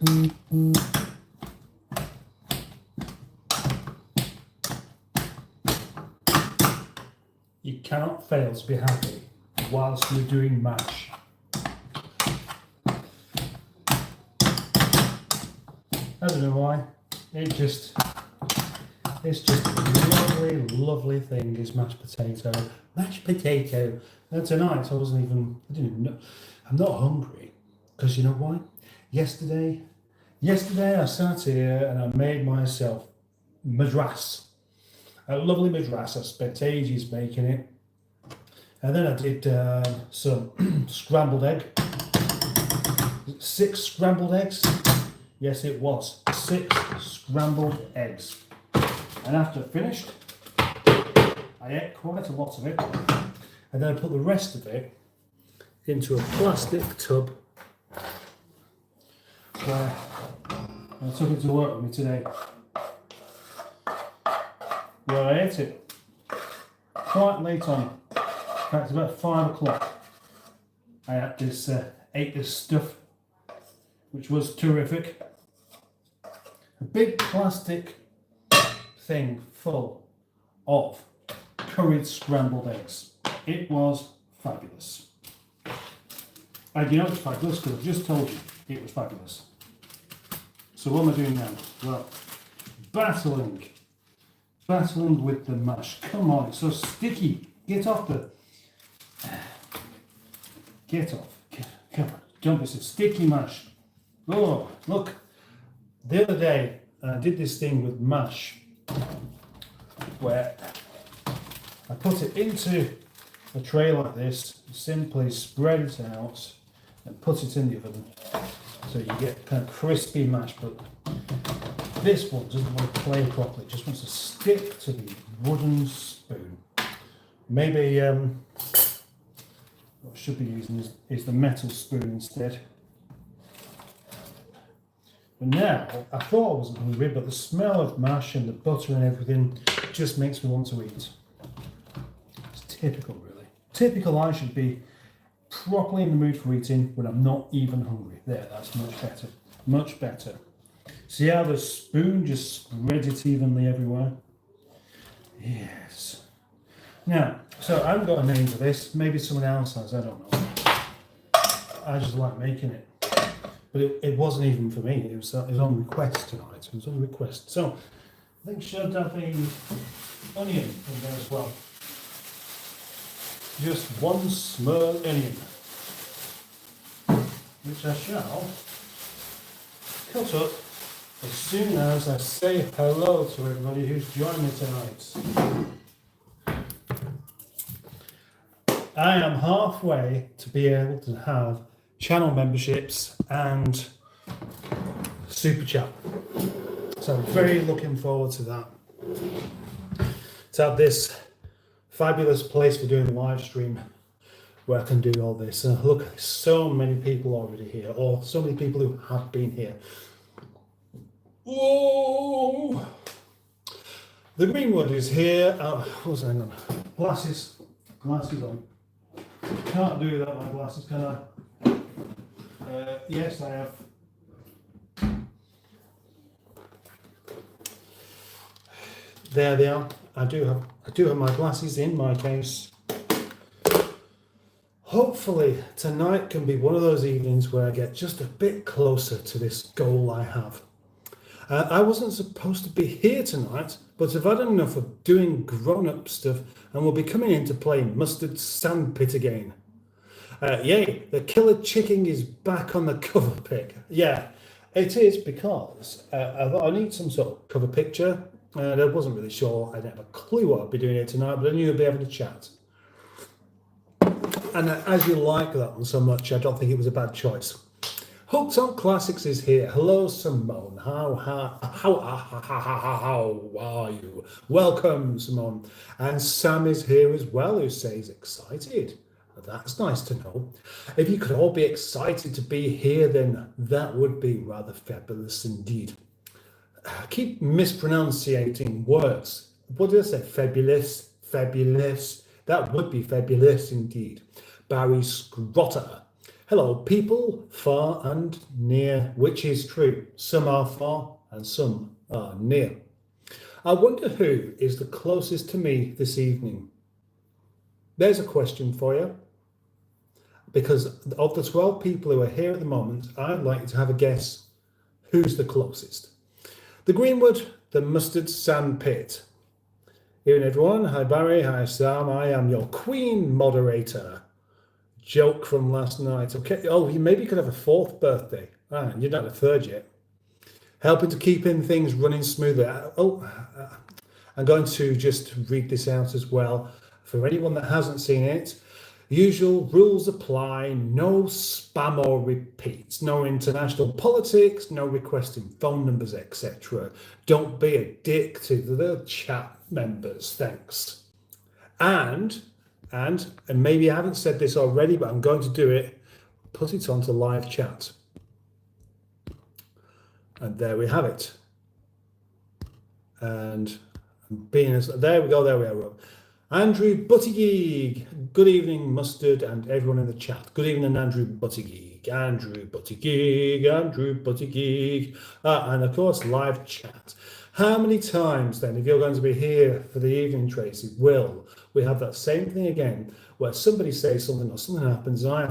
You cannot fail to be happy whilst you're doing mash. I don't know why. It's just a lovely thing is mashed potato. Mashed potato. And tonight I didn't even know. I'm not hungry because you know why? Yesterday I sat here and I made myself madras. A lovely madras. I spent ages making it. And then I did some scrambled egg. 6 scrambled eggs. Yes, it was 6 scrambled eggs. And after I finished, I ate quite a lot of it. And then I put the rest of it into a plastic tub where I took it to work with me today. Where I ate it quite late on. In fact, about 5 o'clock. I ate this stuff, which was terrific. A big plastic thing full of curried scrambled eggs. It was fabulous. And you know it's fabulous because I've just told you it was fabulous. So what am I doing now? Well, battling with the mash. Come on, it's so sticky. Get off. Come on, don't be so sticky, mash. Oh, look. The other day I did this thing with mash where I put it into a tray like this, simply spread it out and put it in the oven so you get kind of crispy mash, but this one doesn't want to play properly, it just wants to stick to the wooden spoon. Maybe what I should be using is the metal spoon instead. But now, I thought I wasn't hungry, but the smell of mash and the butter and everything just makes me want to eat. It's typical, really. Typical I should be properly in the mood for eating when I'm not even hungry. There, that's much better. Much better. See how the spoon just spreads it evenly everywhere? Yes. Now, so I haven't got a name for this. Maybe someone else has, I don't know. I just like making it. But it wasn't even for me. It was on request tonight. It was on request. So I think should have a onion in there as well. Just one small onion, which I shall cut up as soon as I say hello to everybody who's joined me tonight. I am halfway to be able to have channel memberships and super chat, so I'm very looking forward to that, to have this fabulous place for doing the live stream where I can do all this. And look, so many people already here, or so many people who have been here. Whoa! The Greenwood is here. Hang on, glasses on. Can't do that with my glasses, can I? Yes, I have. There they are. I do have my glasses in my case. Hopefully tonight can be one of those evenings where I get just a bit closer to this goal I have. I wasn't supposed to be here tonight, but I've had enough of doing grown-up stuff and will be coming in to play Mustard Sandpit again. Yay, the killer chicken is back on the cover pic. Yeah, it is, because I need some sort of cover picture. I wasn't really sure. I didn't have a clue what I'd be doing here tonight, but I knew I'd be able to chat. And as you like that one so much, I don't think it was a bad choice. Hooked on Classics is here. Hello, Simone. How are you? Welcome, Simone. And Sam is here as well, who says excited. That's nice to know. If you could all be excited to be here, then that would be rather fabulous indeed. I keep mispronouncing words. What did I say? Fabulous, fabulous. That would be fabulous indeed. Barry Scrotter. Hello, people far and near, which is true. Some are far and some are near. I wonder who is the closest to me this evening. There's a question for you. Because of the 12 people who are here at the moment, I'd like you to have a guess who's the closest. The Greenwood, the Mustard Sand Pit. Evening everyone, hi Barry, hi Sam, I am your Queen moderator. Joke from last night. Okay, oh, you maybe could have a fourth birthday. Ah, you're not a third yet. Helping to keep in things running smoothly. I'm going to just read this out as well. For anyone that hasn't seen it, usual rules apply, no spam or repeats, no international politics, no requesting phone numbers, etc. Don't be a dick to the chat members, thanks. And maybe I haven't said this already, but I'm going to do it, put it onto live chat. And there we have it. And being as there we are. Andrew Buttigieg, good evening, Mustard, and everyone in the chat. Good evening, Andrew Buttigieg, Andrew Buttigieg, and of course, live chat. How many times then, if you're going to be here for the evening, Tracy, will we have that same thing again, where somebody says something or something happens, and I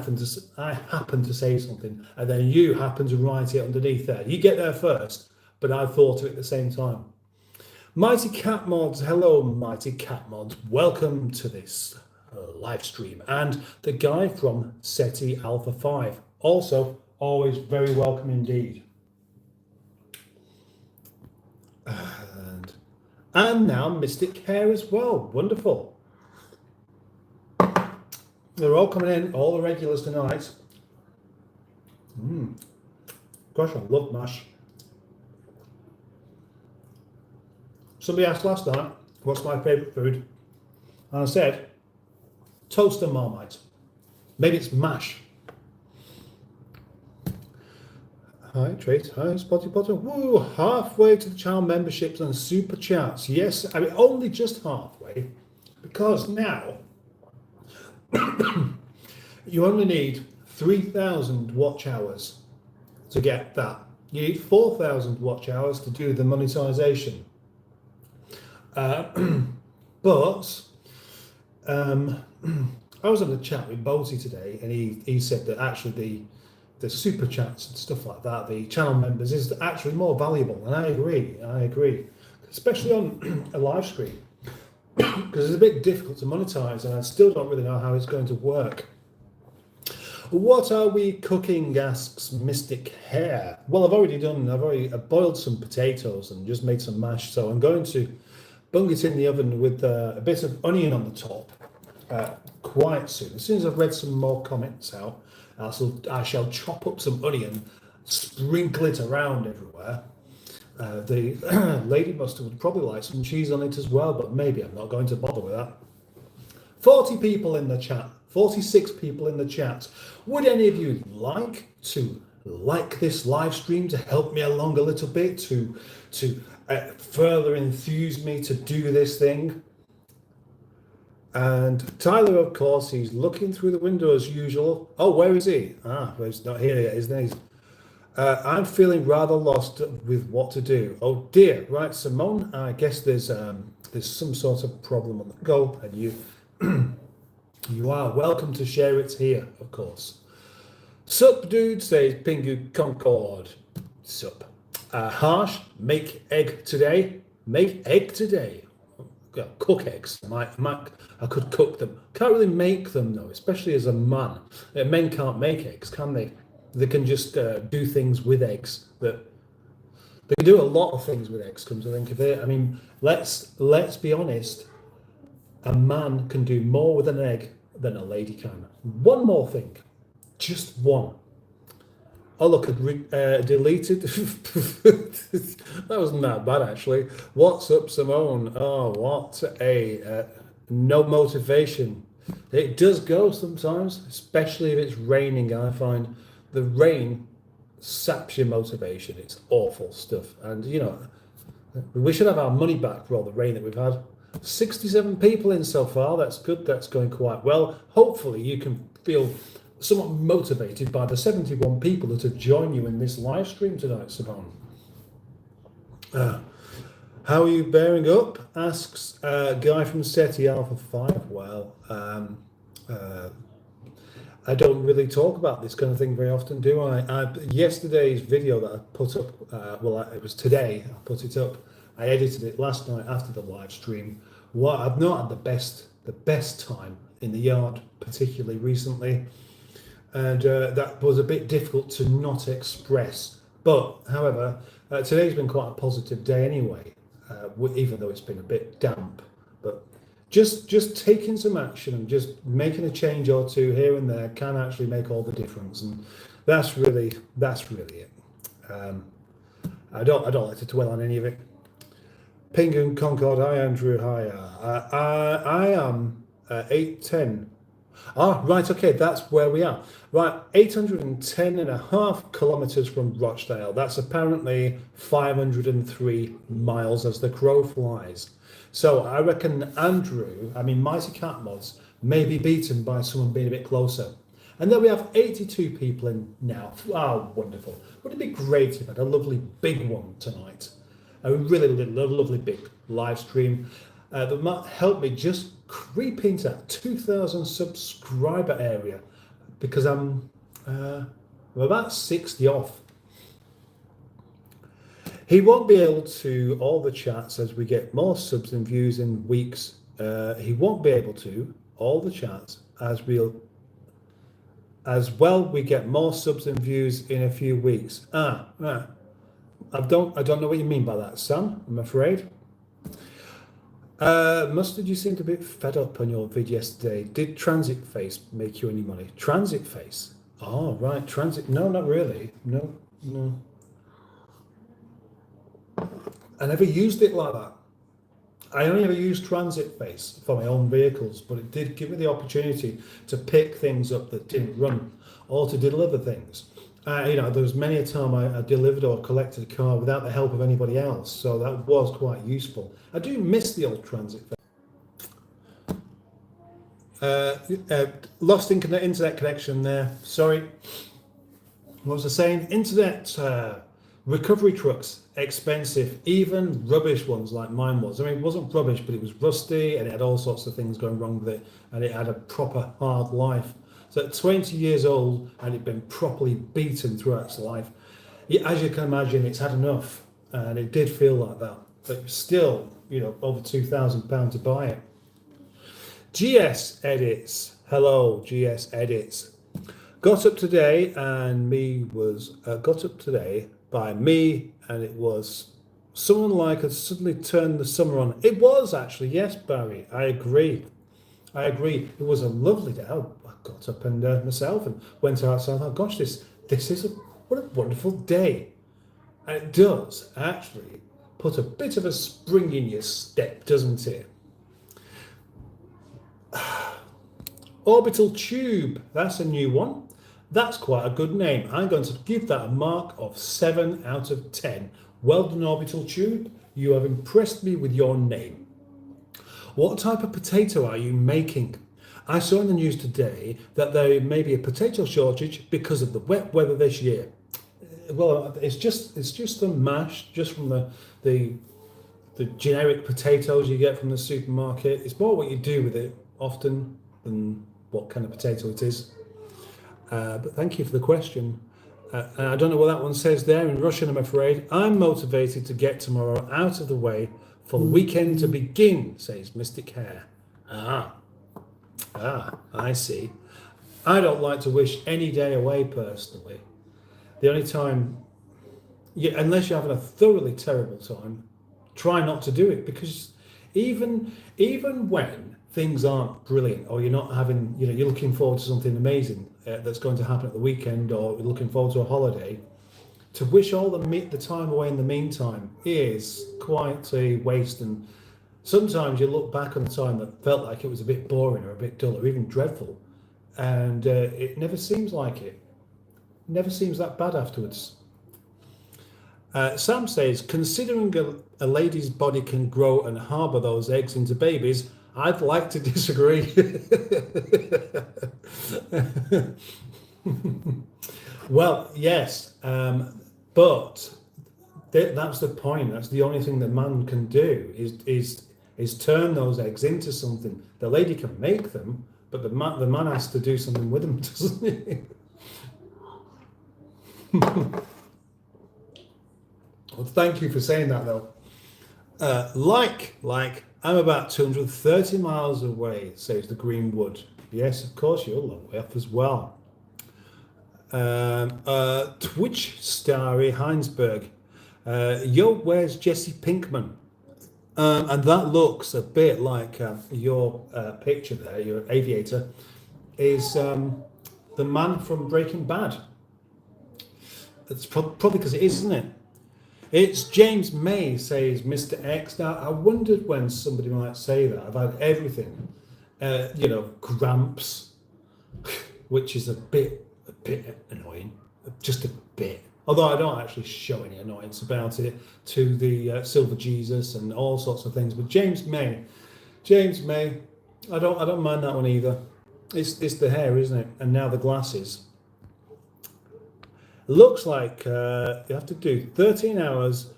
happen to say something, and then you happen to write it underneath there. You get there first, but I thought of it at the same time. Mighty Cat Mods, hello Mighty Cat Mods, welcome to this live stream. And the guy from SETI Alpha 5, also always very welcome indeed. And now Mystic Hair as well, wonderful. They're all coming in, all the regulars tonight. Gosh, I love mash. Somebody asked last night, what's my favourite food? And I said, toast and Marmite. Maybe it's mash. Hi, Trace. Hi, Spotty Potter. Woo, halfway to the channel memberships and super chats. Yes, I mean, only just halfway. Because now, you only need 3,000 watch hours to get that. You need 4,000 watch hours to do the monetization. But I was on a chat with Boaty today, and he said that actually the super chats and stuff like that, the channel members, is actually more valuable, and I agree, especially on a live stream, because it's a bit difficult to monetize, and I still don't really know how it's going to work. What are we cooking? Asks Mystic Hair. Well, I've already boiled some potatoes and just made some mash, so I'm going to bung it in the oven with a bit of onion on the top quite soon. As soon as I've read some more comments out, I shall chop up some onion, sprinkle it around everywhere. The Lady Mustard would probably like some cheese on it as well, but maybe I'm not going to bother with that. 40 people in the chat, 46 people in the chat. Would any of you like to like this live stream to help me along a little bit, to further enthuse me to do this thing? And Tyler, of course, he's looking through the window as usual. Oh, where is he? Well, he's not here yet, isn't he? I'm feeling rather lost with what to do. Oh dear. Right, Simone, I guess there's some sort of problem on the go, and you are welcome to share it here, of course. Sup, dude, says Pingu Concord. Sup. Harsh, make egg today. Make egg today. Cook eggs. I could cook them. Can't really make them though, especially as a man. Men can't make eggs, can they? They can just do things with eggs. But they can do a lot of things with eggs. Come to think of it, I mean, let's be honest. A man can do more with an egg than a lady can. One more thing, just one. Oh look, I deleted. That wasn't that bad actually. What's up, Simone? Oh, what a no motivation. It does go sometimes, especially if it's raining. I find the rain saps your motivation. It's awful stuff, and you know we should have our money back for all the rain that we've had. 67 people in so far. That's good. That's going quite well. Hopefully, you can feel somewhat motivated by the 71 people that have joined you in this live stream tonight, Saban. How are you bearing up? Asks Guy from SETI Alpha 5. Well, I don't really talk about this kind of thing very often, do I? Yesterday's video that I put up, it was today, I put it up. I edited it last night after the live stream. I've not had the best time in the yard, particularly recently. And that was a bit difficult to not express. But, however, today's been quite a positive day anyway, even though it's been a bit damp. But just taking some action and just making a change or two here and there can actually make all the difference. And that's really it. I don't like to dwell on any of it. Ping and Concord, hi Andrew, hi. I am 810. Right, okay, that's where we are. Right, 810.5 kilometres from Rochdale. That's apparently 503 miles as the crow flies. So I reckon Mighty Cat Mods may be beaten by someone being a bit closer. And then we have 82 people in now. Oh, wonderful. Wouldn't it be great if I had a lovely big one tonight? A really lovely big live stream that might help me just creep into that 2,000 subscriber area, because I'm about 60 off. He won't be able to all the chats as we get more subs and views in weeks. He won't be able to all the chats as we get more subs and views in a few weeks. I don't know what you mean by that, Sam, I'm afraid. Mustard, you seemed a bit fed up on your vid yesterday. Did Transit Face make you any money? Transit Face? Oh, right, Transit. No, not really. No. I never used it like that. I only ever used Transit Face for my own vehicles, but it did give me the opportunity to pick things up that didn't run or to deliver things. There was many a time I delivered or collected a car without the help of anybody else, so that was quite useful. I do miss the old Transit Face. Lost internet connection there, sorry. What was I saying? Internet recovery trucks, expensive, even rubbish ones like mine was. I mean, it wasn't rubbish, but it was rusty and it had all sorts of things going wrong with it, and it had a proper hard life. So at 20 years old, and it'd been properly beaten throughout its life. As you can imagine, it's had enough, and it did feel like that. But still, over £2,000 to buy it. GS Edits, hello, GS Edits. Got up today by me, and it was someone like had suddenly turned the summer on. It was actually, yes, Barry, I agree. It was a lovely day. I got up and myself and went outside. I thought, gosh, this is what a wonderful day. And it does actually put a bit of a spring in your step, doesn't it? Orbital Tube, that's a new one. That's quite a good name. I'm going to give that a mark of 7 out of 10. Well done, Orbital Tube. You have impressed me with your name. What type of potato are you making? I saw in the news today that there may be a potato shortage because of the wet weather this year. Well, it's just the mash, just from the generic potatoes you get from the supermarket. It's more what you do with it often than what kind of potato it is. But thank you for the question. I don't know what that one says there in Russian, I'm afraid. I'm motivated to get tomorrow out of the way for the weekend to begin, says Mystic Hair. I see. I don't like to wish any day away personally. The only time, unless you're having a thoroughly terrible time, try not to do it, because even when things aren't brilliant, or you're not having, you're looking forward to something amazing that's going to happen at the weekend, or you're looking forward to a holiday, to wish all the time away in the meantime is quite a waste. And sometimes you look back on a time that felt like it was a bit boring or a bit dull or even dreadful, and it never seems like it. Never seems that bad afterwards. Sam says, considering a lady's body can grow and harbour those eggs into babies, I'd like to disagree. Well, yes, but that's the point. That's the only thing that man can do is turn those eggs into something. The lady can make them, but the man has to do something with them, doesn't he? Well, thank you for saying that, though. Like, I'm about 230 miles away, says the Greenwood. Yes, of course, you're a long way off as well. Twitch Starry Heinsberg. Yo, where's Jesse Pinkman? And that looks a bit like your picture there, your aviator, is the man from Breaking Bad. It's probably because it is, isn't it? It's James May, says Mr. X. Now, I wondered when somebody might say that. I've had everything. Gramps, which is a bit annoying, just a bit. Although I don't actually show any annoyance about it to the Silver Jesus and all sorts of things. But James May, I don't mind that one either. It's the hair, isn't it? And now the glasses. Looks like you have to do 13 hours,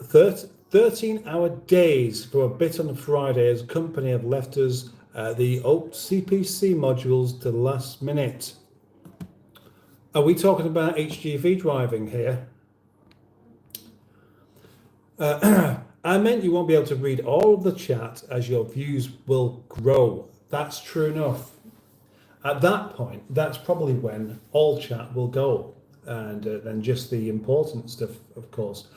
13-hour days for a bit on a Friday as a company have left us the old CPC modules to the last minute. Are we talking about HGV driving here? I meant you won't be able to read all of the chat as your views will grow. That's true enough. At that point, that's probably when all chat will go, and then just the important stuff, of course.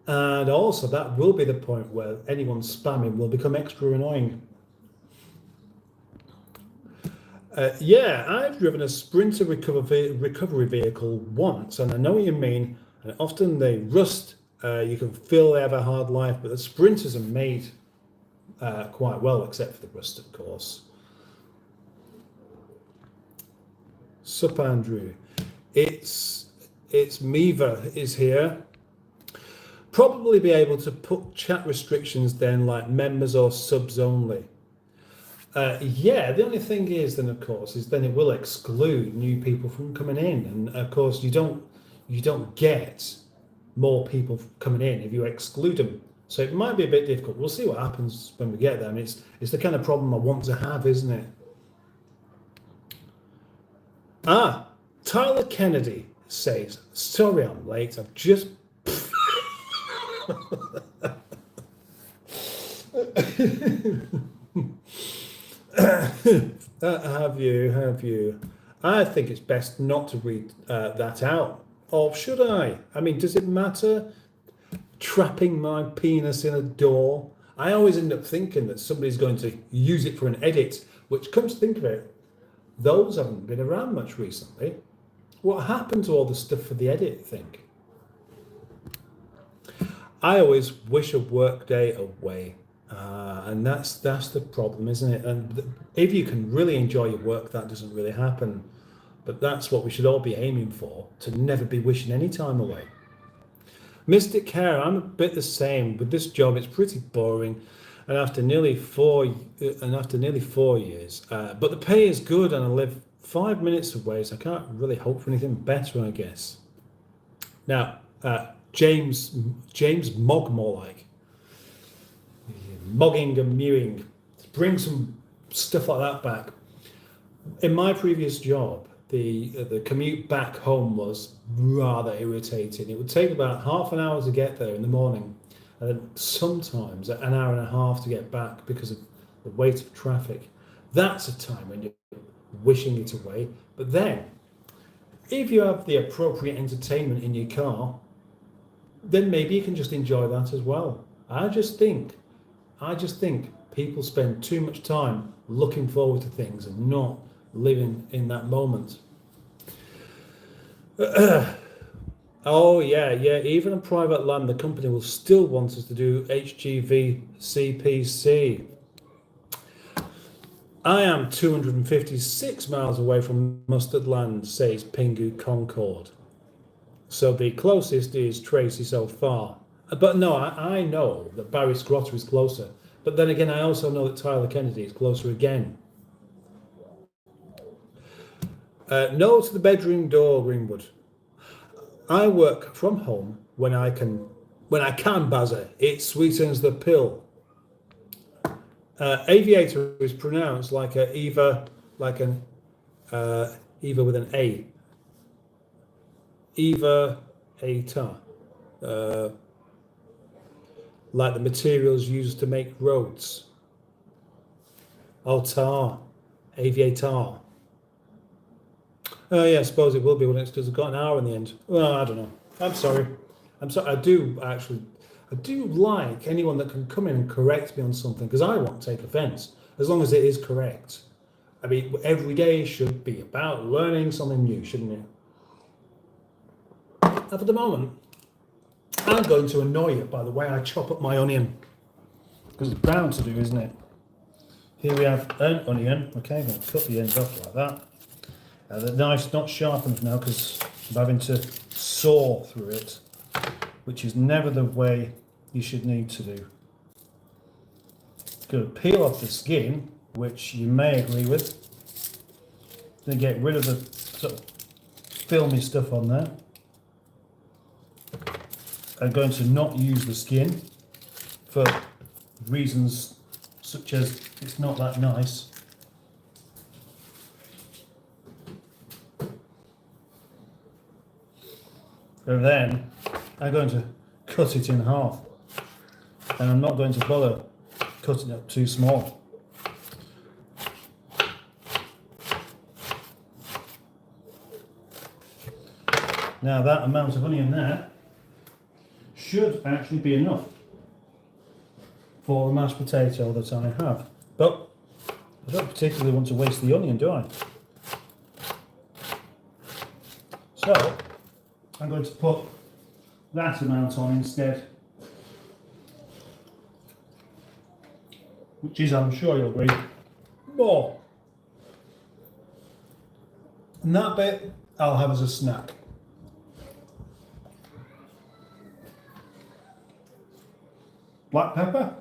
And also, that will be the point where anyone spamming will become extra annoying. Yeah, I've driven a Sprinter recovery vehicle once, and I know what you mean. And often they rust. You can feel they have a hard life, but the Sprinters are made quite well, except for the rust, of course. Sup, Andrew? It's Miva is here. Probably be able to put chat restrictions then, like members or subs only. Yeah, the only thing is then, of course, is then it will exclude new people from coming in, and of course you don't get more people coming in if you exclude them. So it might be a bit difficult. We'll see what happens when we get there. I mean, it's the kind of problem I want to have, isn't it? Tyler Kennedy says, sorry I'm late, I've just have you? I think it's best not to read that out. Or should I? I mean, does it matter? Trapping my penis in a door? I always end up thinking that somebody's going to use it for an edit, which, comes to think of it, those haven't been around much recently. What happened to all the stuff for the edit thing? I always wish a work day away. And that's the problem, isn't it? And if you can really enjoy your work, that doesn't really happen. But that's what we should all be aiming for, to never be wishing any time away. Mystic Hair, I'm a bit the same. With this job, it's pretty boring. And after nearly 4 years, but the pay is good, and I live 5 minutes away, so I can't really hope for anything better, I guess. Now, James Mog, more like mogging and mewing. Bring some stuff like that back. In my previous job, the commute back home was rather irritating. It would take about half an hour to get there in the morning, and then sometimes an hour and a half to get back because of the weight of traffic. That's a time when you're wishing it away. But then, if you have the appropriate entertainment in your car, then maybe you can just enjoy that as well. I just think people spend too much time looking forward to things and not living in that moment. Oh yeah, even on private land, the company will still want us to do HGV CPC. I am 256 miles away from Mustard Land, says Pingu Concord. So the closest is Tracy so far. But no, I know that Barry Scrotter is closer. But then again, I also know that Tyler Kennedy is closer again. No to the bedroom door, Greenwood. I work from home when I can, Bazzer. It sweetens the pill. Aviator is pronounced like a Eva, like an Eva with an A. Eva Atar. Like the materials used to make roads. Altar. Aviator. Oh yeah, I suppose it will be when it's because I've got an hour in the end. Well, I don't know. I'm sorry. I do like anyone that can come in and correct me on something, because I won't take offence as long as it is correct. I mean, every day should be about learning something new, shouldn't it? Now, for the moment, I'm going to annoy you by the way I chop up my onion, because it's bound to do, isn't it? Here we have an onion. Okay, I'm going to cut the ends off like that. The knife's not sharp enough now because I'm having to saw through it, which is never the way you should need to do. Going to peel off the skin, which you may agree with. Then get rid of the sort of filmy stuff on there. I'm going to not use the skin for reasons such as it's not that nice. And then I'm going to cut it in half, and I'm not going to bother cutting it up too small. Now that amount of onion there should actually be enough for the mashed potato that I have, but I don't particularly want to waste the onion, do I? So I'm going to put that amount on instead, which is, I'm sure you'll agree, more. And that bit I'll have as a snack. Black pepper.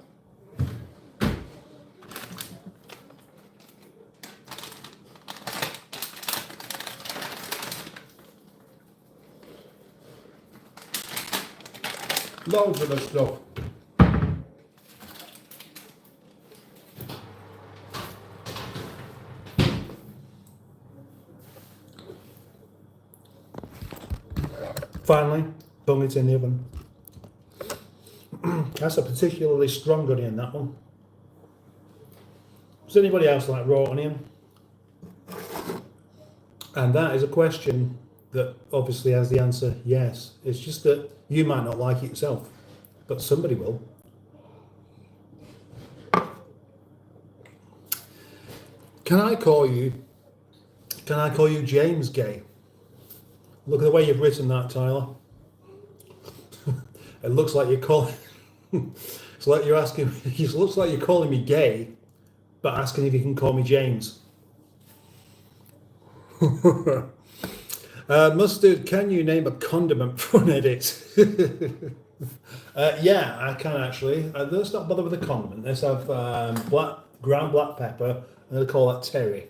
Loads of the stuff. Finally, bung it in the oven. That's a particularly strong onion, that one. Does anybody else like raw onion? And that is a question that obviously has the answer yes. It's just that you might not like it yourself, but somebody will. Can I call you James Gay? Look at the way you've written that, Tyler. It looks like you're calling. It's like you're asking. It looks like you're calling me gay, but asking if you can call me James. Mustard, can you name a condiment for an edit? Yeah, I can actually. Let's not bother with the condiment. Let's have ground black pepper, and I'll call that Terry.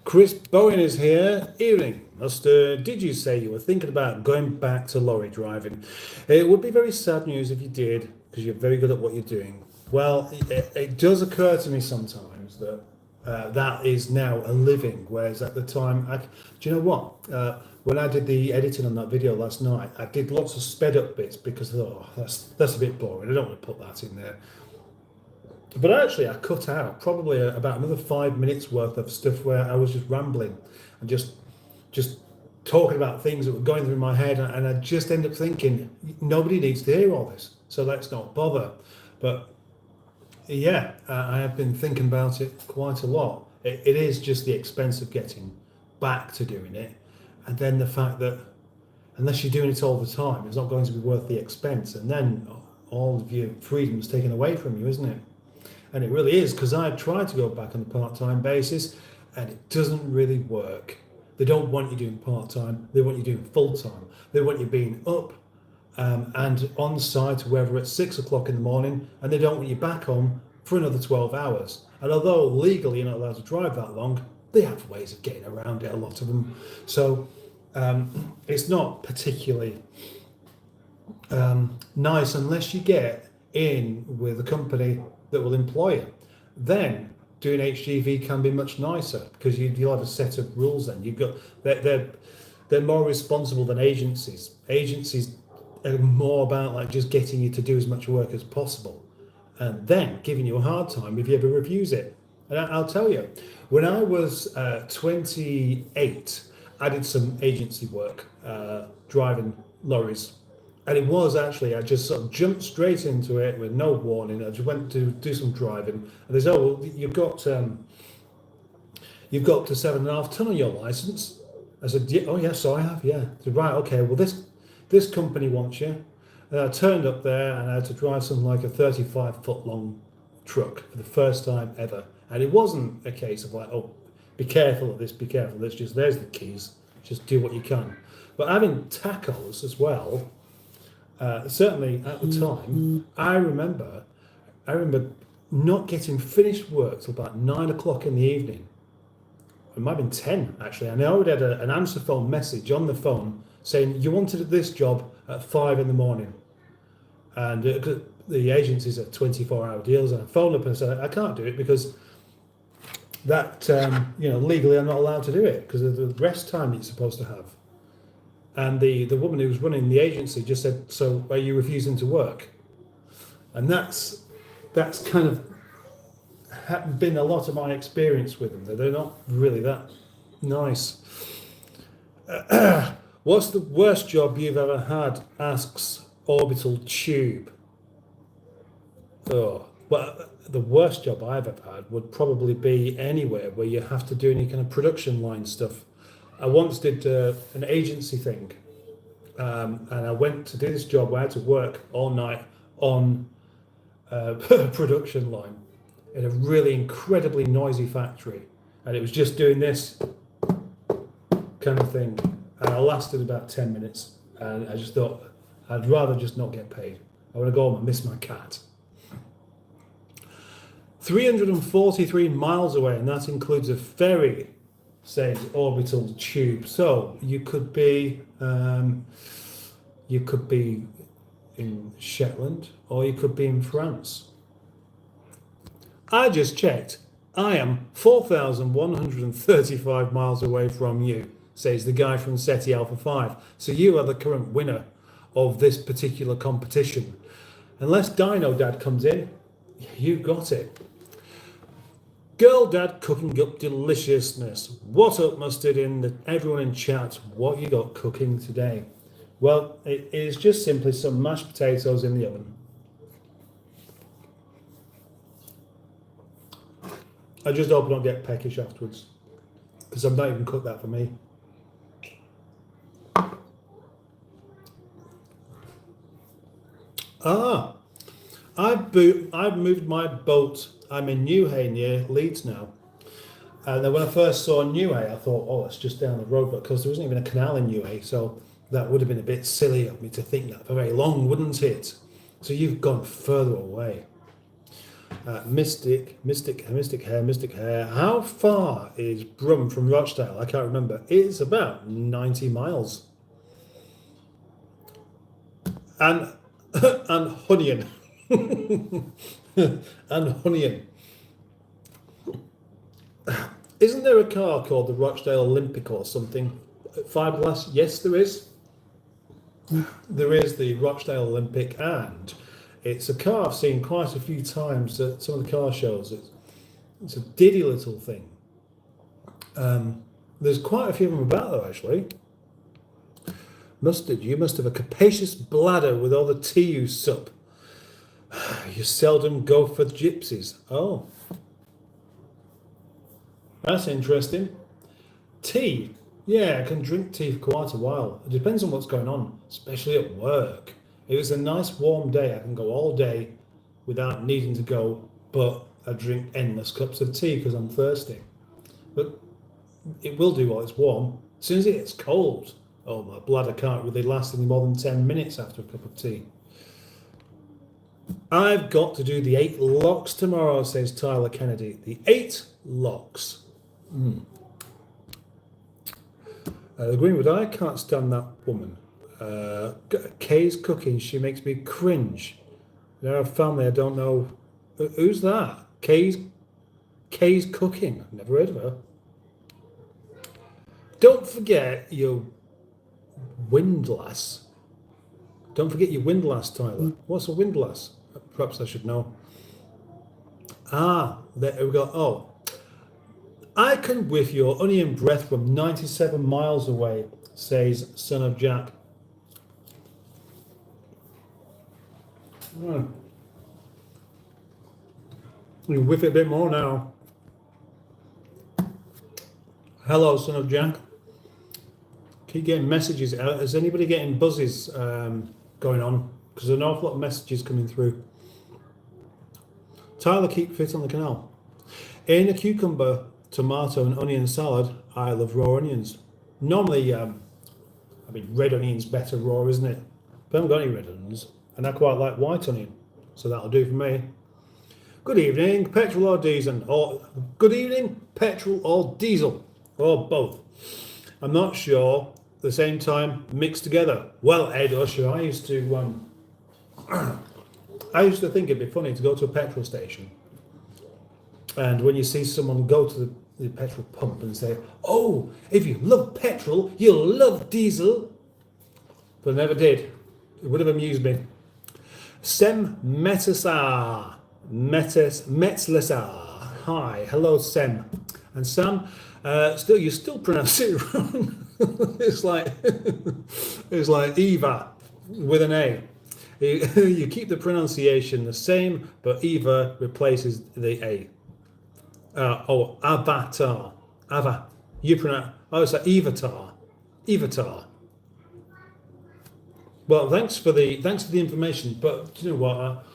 Chris Bowen is here. Evening, Mustard. Did you say you were thinking about going back to lorry driving? It would be very sad news if you did, because you're very good at what you're doing. Well, it does occur to me sometimes that that is now a living, whereas at the time, do you know what? When I did the editing on that video last night, I did lots of sped up bits because I thought, oh, that's a bit boring. I don't want to put that in there. But actually, I cut out probably about another 5 minutes worth of stuff where I was just rambling and just talking about things that were going through my head, and I just end up thinking nobody needs to hear all this, so let's not bother. But yeah, I have been thinking about it quite a lot. It is just the expense of getting back to doing it, and then the fact that unless you're doing it all the time, it's not going to be worth the expense, and then all of your freedom is taken away from you, isn't it? And it really is, because I tried to go back on a part-time basis, and it doesn't really work. They don't want you doing part-time, they want you doing full-time. They want you being up and on site, whether it's 6 o'clock in the morning, and they don't want you back home for another 12 hours. And although legally you're not allowed to drive that long, they have ways of getting around it, a lot of them. So it's not particularly nice unless you get in with a company that will employ you. Then doing HGV can be much nicer because you'll have a set of rules. Then you've got they're more responsible than agencies. Agencies are more about like just getting you to do as much work as possible, and then giving you a hard time if you ever refuse it. And I'll tell you, when I was 28, I did some agency work driving lorries. And it was actually, I just sort of jumped straight into it with no warning. I just went to do some driving. And there's, oh, well, you've got to 7.5 ton on your license. I said, yeah, oh yes, so I have, yeah. I said, right, okay, well this company wants you. And I turned up there and I had to drive something like a 35-foot long truck for the first time ever. And it wasn't a case of like, oh, be careful of this, be careful of this. Just there's the keys. Just do what you can. But having tacos as well. Certainly at the time, I remember not getting finished work till about 9 o'clock in the evening. It might have been 10 actually. I know I had an answer phone message on the phone saying you wanted this job at 5 in the morning, and the agencies are 24-hour deals. And I phoned up and said I can't do it because that legally I'm not allowed to do it because of the rest time you're supposed to have. And the woman who was running the agency just said, so are you refusing to work? And that's kind of been a lot of my experience with them. They're not really that nice. What's the worst job you've ever had? Asks Orbital Tube. Oh, well, the worst job I've ever had would probably be anywhere where you have to do any kind of production line stuff. I once did an agency thing, and I went to do this job where I had to work all night on a production line in a really incredibly noisy factory, and it was just doing this kind of thing, and I lasted about 10 minutes, and I just thought I'd rather just not get paid. I want to go home and miss my cat. 343 miles away, and that includes a ferry, says Orbital Tube. So you could be in Shetland, or you could be in France. I just checked. I am 4,135 miles away from you, says the guy from SETI Alpha 5. So you are the current winner of this particular competition. Unless Dino Dad comes in, you got it. Girl Dad cooking up deliciousness. What up, Mustard? Everyone in chat, what you got cooking today? Well, it is just simply some mashed potatoes in the oven. I just hope I don't get peckish afterwards, because I've not even cooked that for me. I've moved my boat. I'm in Newhay near Leeds now. And then when I first saw Newhay, I thought, oh, it's just down the road. But because there wasn't even a canal in Newhay, so that would have been a bit silly of me to think that for very long, wouldn't it? So you've gone further away. Mystic Hair. How far is Brum from Rochdale? I can't remember. It's about 90 miles. And Hunnion. And Hunnion. Isn't there a car called the Rochdale Olympic or something? Fiberglass? Yes, there is. There is the Rochdale Olympic, and it's a car I've seen quite a few times at some of the car shows. It's a diddy little thing. There's quite a few of them about though, actually. Mustard, you must have a capacious bladder with all the tea you sup. You seldom go for gypsies. Oh. That's interesting. Tea. Yeah, I can drink tea for quite a while. It depends on what's going on, especially at work. If it's a nice warm day, I can go all day without needing to go, but I drink endless cups of tea because I'm thirsty. But it will do while it's warm. As soon as it gets cold, oh, my bladder can't really last any more than 10 minutes after a cup of tea. I've got to do the 8 locks tomorrow, says Tyler Kennedy. The 8 locks. Agreeing with I can't stand that woman. Kay's cooking, she makes me cringe. They're a family, I don't know. Who's that? Kay's cooking. I've never heard of her. Don't forget your windlass. Don't forget your windlass, Tyler. What's a windlass? Perhaps I should know. There we go. Oh, I can whiff your onion breath from 97 miles away, says Son of Jack. You whiff it a bit more now. Hello, Son of Jack. Keep getting messages. Is anybody getting buzzes going on? Because there's an awful lot of messages coming through. Tyler, keep fit on the canal. In a cucumber, tomato and onion salad, I love raw onions. Normally, red onion's better raw, isn't it? But I haven't got any red onions, and I quite like white onion, so that'll do for me. Good evening, petrol or diesel? Or good evening, petrol or diesel, or both. I'm not sure. At the same time, mixed together. Well, Ed Usher, I used to think it'd be funny to go to a petrol station, and when you see someone go to the petrol pump and say, "Oh, if you love petrol, you'll love diesel," but I never did. It would have amused me. Sem Metzlesar. Hi, hello, Sem. And Sam, you still pronounce it wrong. It's like Eva with an A. You keep the pronunciation the same, but Eva replaces the A. Avatar. You pronounce. Oh, it's like Evatar. Well, thanks for the information, but do you know what?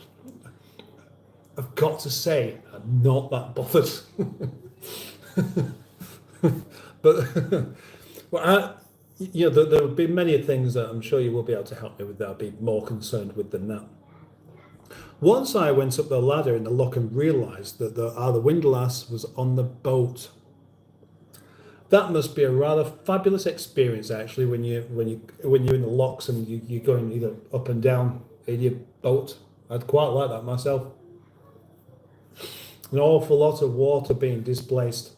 I've got to say, I'm not that bothered. But there'll be many things that I'm sure you will be able to help me with that I'll be more concerned with than that. Once I went up the ladder in the lock and realised that the windlass was on the boat. That must be a rather fabulous experience, actually, when you're in the locks and you're going either up and down in your boat. I'd quite like that myself. An awful lot of water being displaced,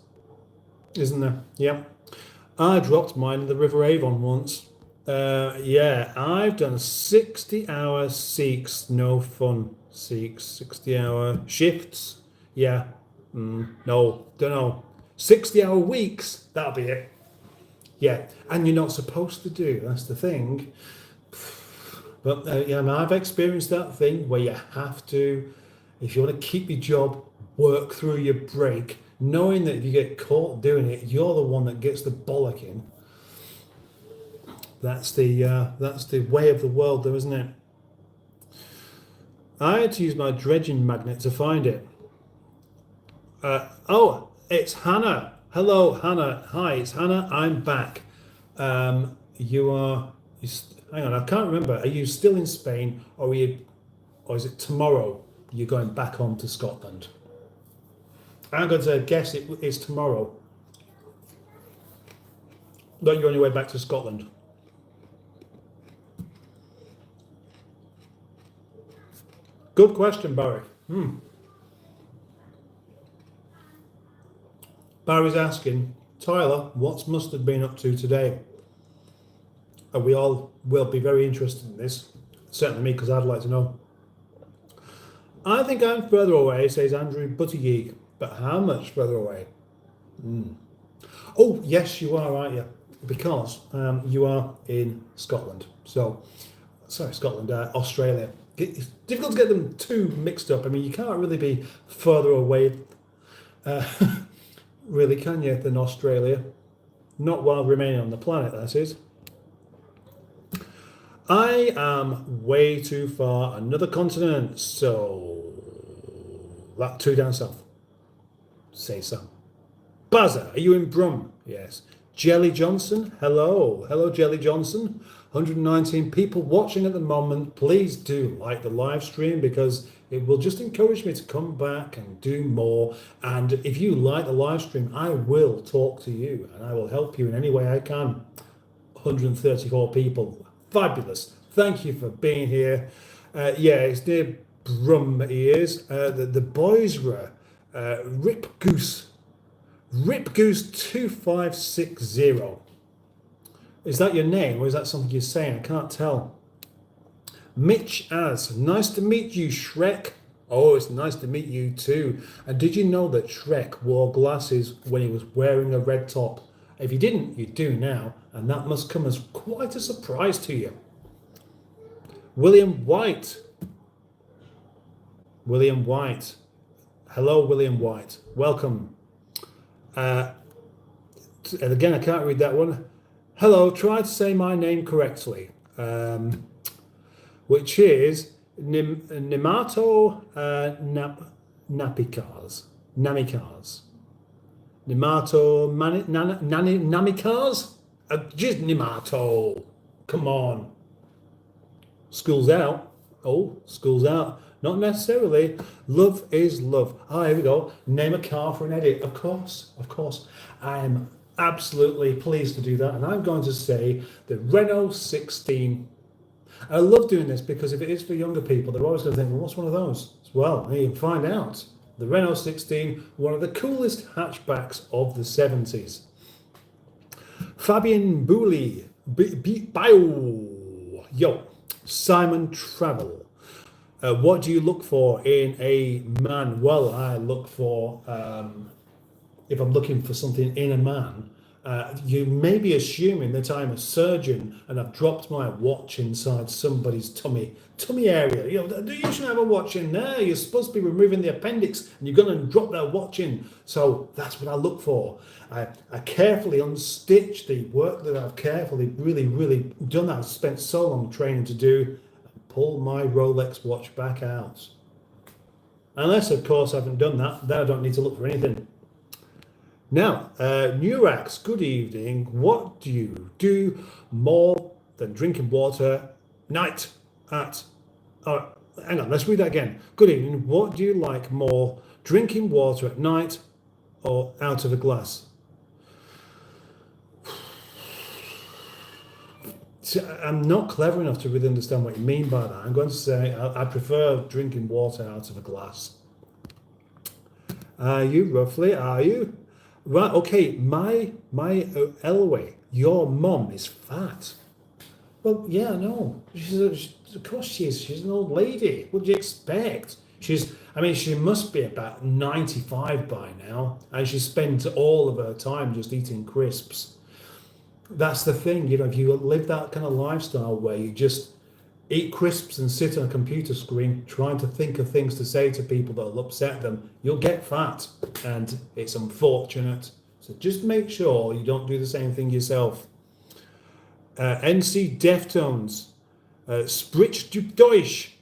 isn't there? Yeah. I dropped mine in the River Avon once. I've done 60-hour seeks, no fun seeks, 60-hour shifts. Yeah. No, don't know. 60-hour weeks, that'll be it. Yeah, and you're not supposed to do, that's the thing. But I've experienced that thing where you have to, if you want to keep your job, work through your break, knowing that if you get caught doing it, you're the one that gets the bollocking. That's the way of the world, though, isn't it? I had to use my dredging magnet to find it. It's Hannah. Hello, Hannah. Hi, it's Hannah. I'm back. Hang on, I can't remember. Are you still in Spain, or is it tomorrow you're going back home to Scotland? I'm going to guess it's tomorrow. That you're on your way back to Scotland. Good question, Barry. Barry's asking, Tyler, what's Mustard been up to today? And we all will be very interested in this. Certainly me, because I'd like to know. I think I'm further away, says Andrew Buttigieg. But how much further away? Oh, yes, you are, aren't you? Because you are in Scotland. Australia. It's difficult to get them too mixed up. I mean, you can't really be further away, really, can you, than Australia? Not while remaining on the planet, that is. I am way too far, another continent, so that 2 down south. Say so. Bazza, are you in Brum? Yes. Jelly Johnson, hello. Hello, Jelly Johnson. 119 people watching at the moment. Please do like the live stream because it will just encourage me to come back and do more. And if you like the live stream, I will talk to you and I will help you in any way I can. 134 people. Fabulous. Thank you for being here. Yeah, it's near Brum he is. The boys were Rip Goose 2560. Is that your name or is that something you're saying? I can't tell. Mitch as, nice to meet you, Shrek. Oh, it's nice to meet you too. And did you know that Shrek wore glasses when he was wearing a red top? If you didn't, you do now, and that must come as quite a surprise to you. William White. William White. Hello, William White. Welcome. And again, I can't read that one. Hello, try to say my name correctly, which is Nimato Napikars. Namikars. Nimato Namikars? Just Nimato. Come on. School's out. Oh, school's out. Not necessarily. Love is love. Ah, here we go. Name a car for an edit. Of course, of course. I am absolutely pleased to do that. And I'm going to say the Renault 16. I love doing this because if it is for younger people, they're always going to think, well, what's one of those? Well, you can find out. The Renault 16, one of the coolest hatchbacks of the 70s. Fabian Booley. Yo. Simon Travel. What do you look for in a man? Well, I look for, if I'm looking for something in a man, you may be assuming that I'm a surgeon and I've dropped my watch inside somebody's tummy area. You know, you shouldn't have a watch in there. You're supposed to be removing the appendix and you're going to drop that watch in. So that's what I look for. I carefully unstitch the work that I've carefully, really done that I've spent so long training to do. Pull my Rolex watch back out. Unless, of course, I haven't done that. Then I don't need to look for anything. Now, Nurax, good evening. What do you do more than drinking water night at... hang on, let's read that again. Good evening. What do you like more, drinking water at night or out of a glass? I'm not clever enough to really understand what you mean by that. I'm going to say I prefer drinking water out of a glass. Are you roughly? Are you? Right, okay, my Elway, your mum is fat. Well, yeah, no. Of course she is. She's an old lady. What do you expect? She must be about 95 by now, and she spent all of her time just eating crisps. That's the thing, if you live that kind of lifestyle where you just eat crisps and sit on a computer screen trying to think of things to say to people that will upset them, you'll get fat, and it's unfortunate. So just make sure you don't do the same thing yourself. NC Deftones, Sprich du Deutsch.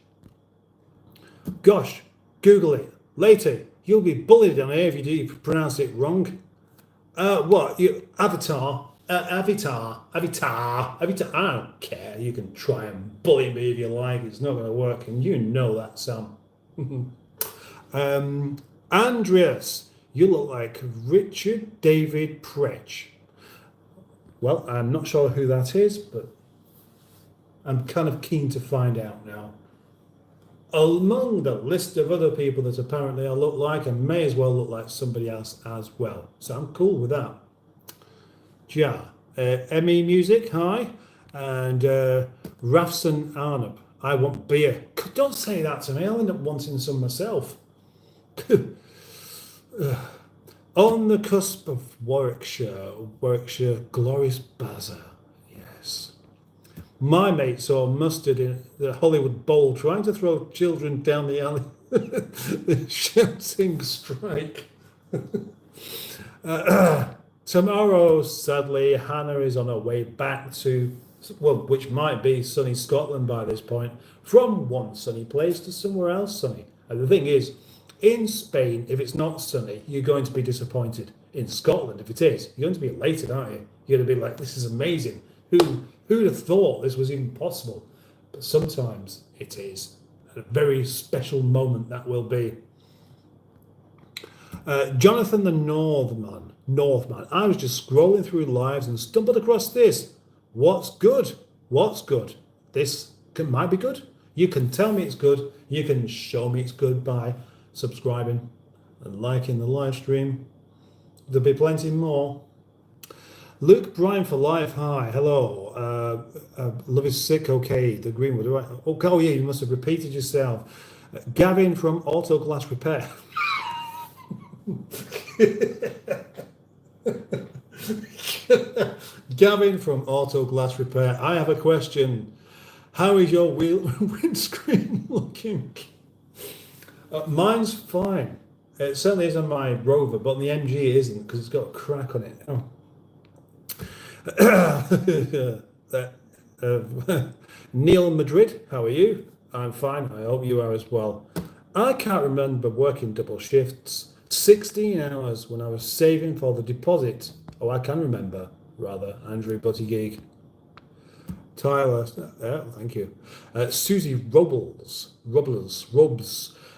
Gosh, Google it. Later, you'll be bullied on here if you do pronounce it wrong. Avatar. Avatar. I don't care. You can try and bully me if you like. It's not going to work, and you know that, Sam. Andreas, you look like Richard David Pretch. Well, I'm not sure who that is, but I'm kind of keen to find out now. Among the list of other people that apparently I look like, and may as well look like somebody else as well. So I'm cool with that. Ja, ME Music, hi, and Rafson Arnab, I want beer. Don't say that to me, I'll end up wanting some myself. On the cusp of Warwickshire, glorious Baza, yes. My mate saw mustard in the Hollywood Bowl trying to throw children down the alley. The shouting strike. Tomorrow, sadly, Hannah is on her way back to, which might be sunny Scotland by this point, from one sunny place to somewhere else sunny. And the thing is, in Spain, if it's not sunny, you're going to be disappointed. In Scotland, if it is, you're going to be elated, aren't you? You're going to be like, this is amazing. Who Who'd have thought this was even possible? But sometimes it is. A very special moment that will be. Jonathan the Northman. I was just scrolling through lives and stumbled across this. What's good? What's good? Might be good. You can tell me it's good. You can show me it's good by subscribing and liking the live stream. There'll be plenty more. Luke Bryan for life. Hi, hello. Love is sick. Okay, the Greenwood. Right. Oh yeah, you must have repeated yourself. Gavin from Auto Glass Repair. Gavin from Auto Glass Repair. I have a question. How is your windscreen looking? Mine's fine. It certainly is on my Rover, but on the MG it isn't because it's got a crack on it. Neil Madrid, how are you? I'm fine. I hope you are as well. I can't remember working double shifts. 16 hours when I was saving for the deposit. Oh, I can remember, rather. Andrew Buttigieg. Tyler, thank you. Susie Robles.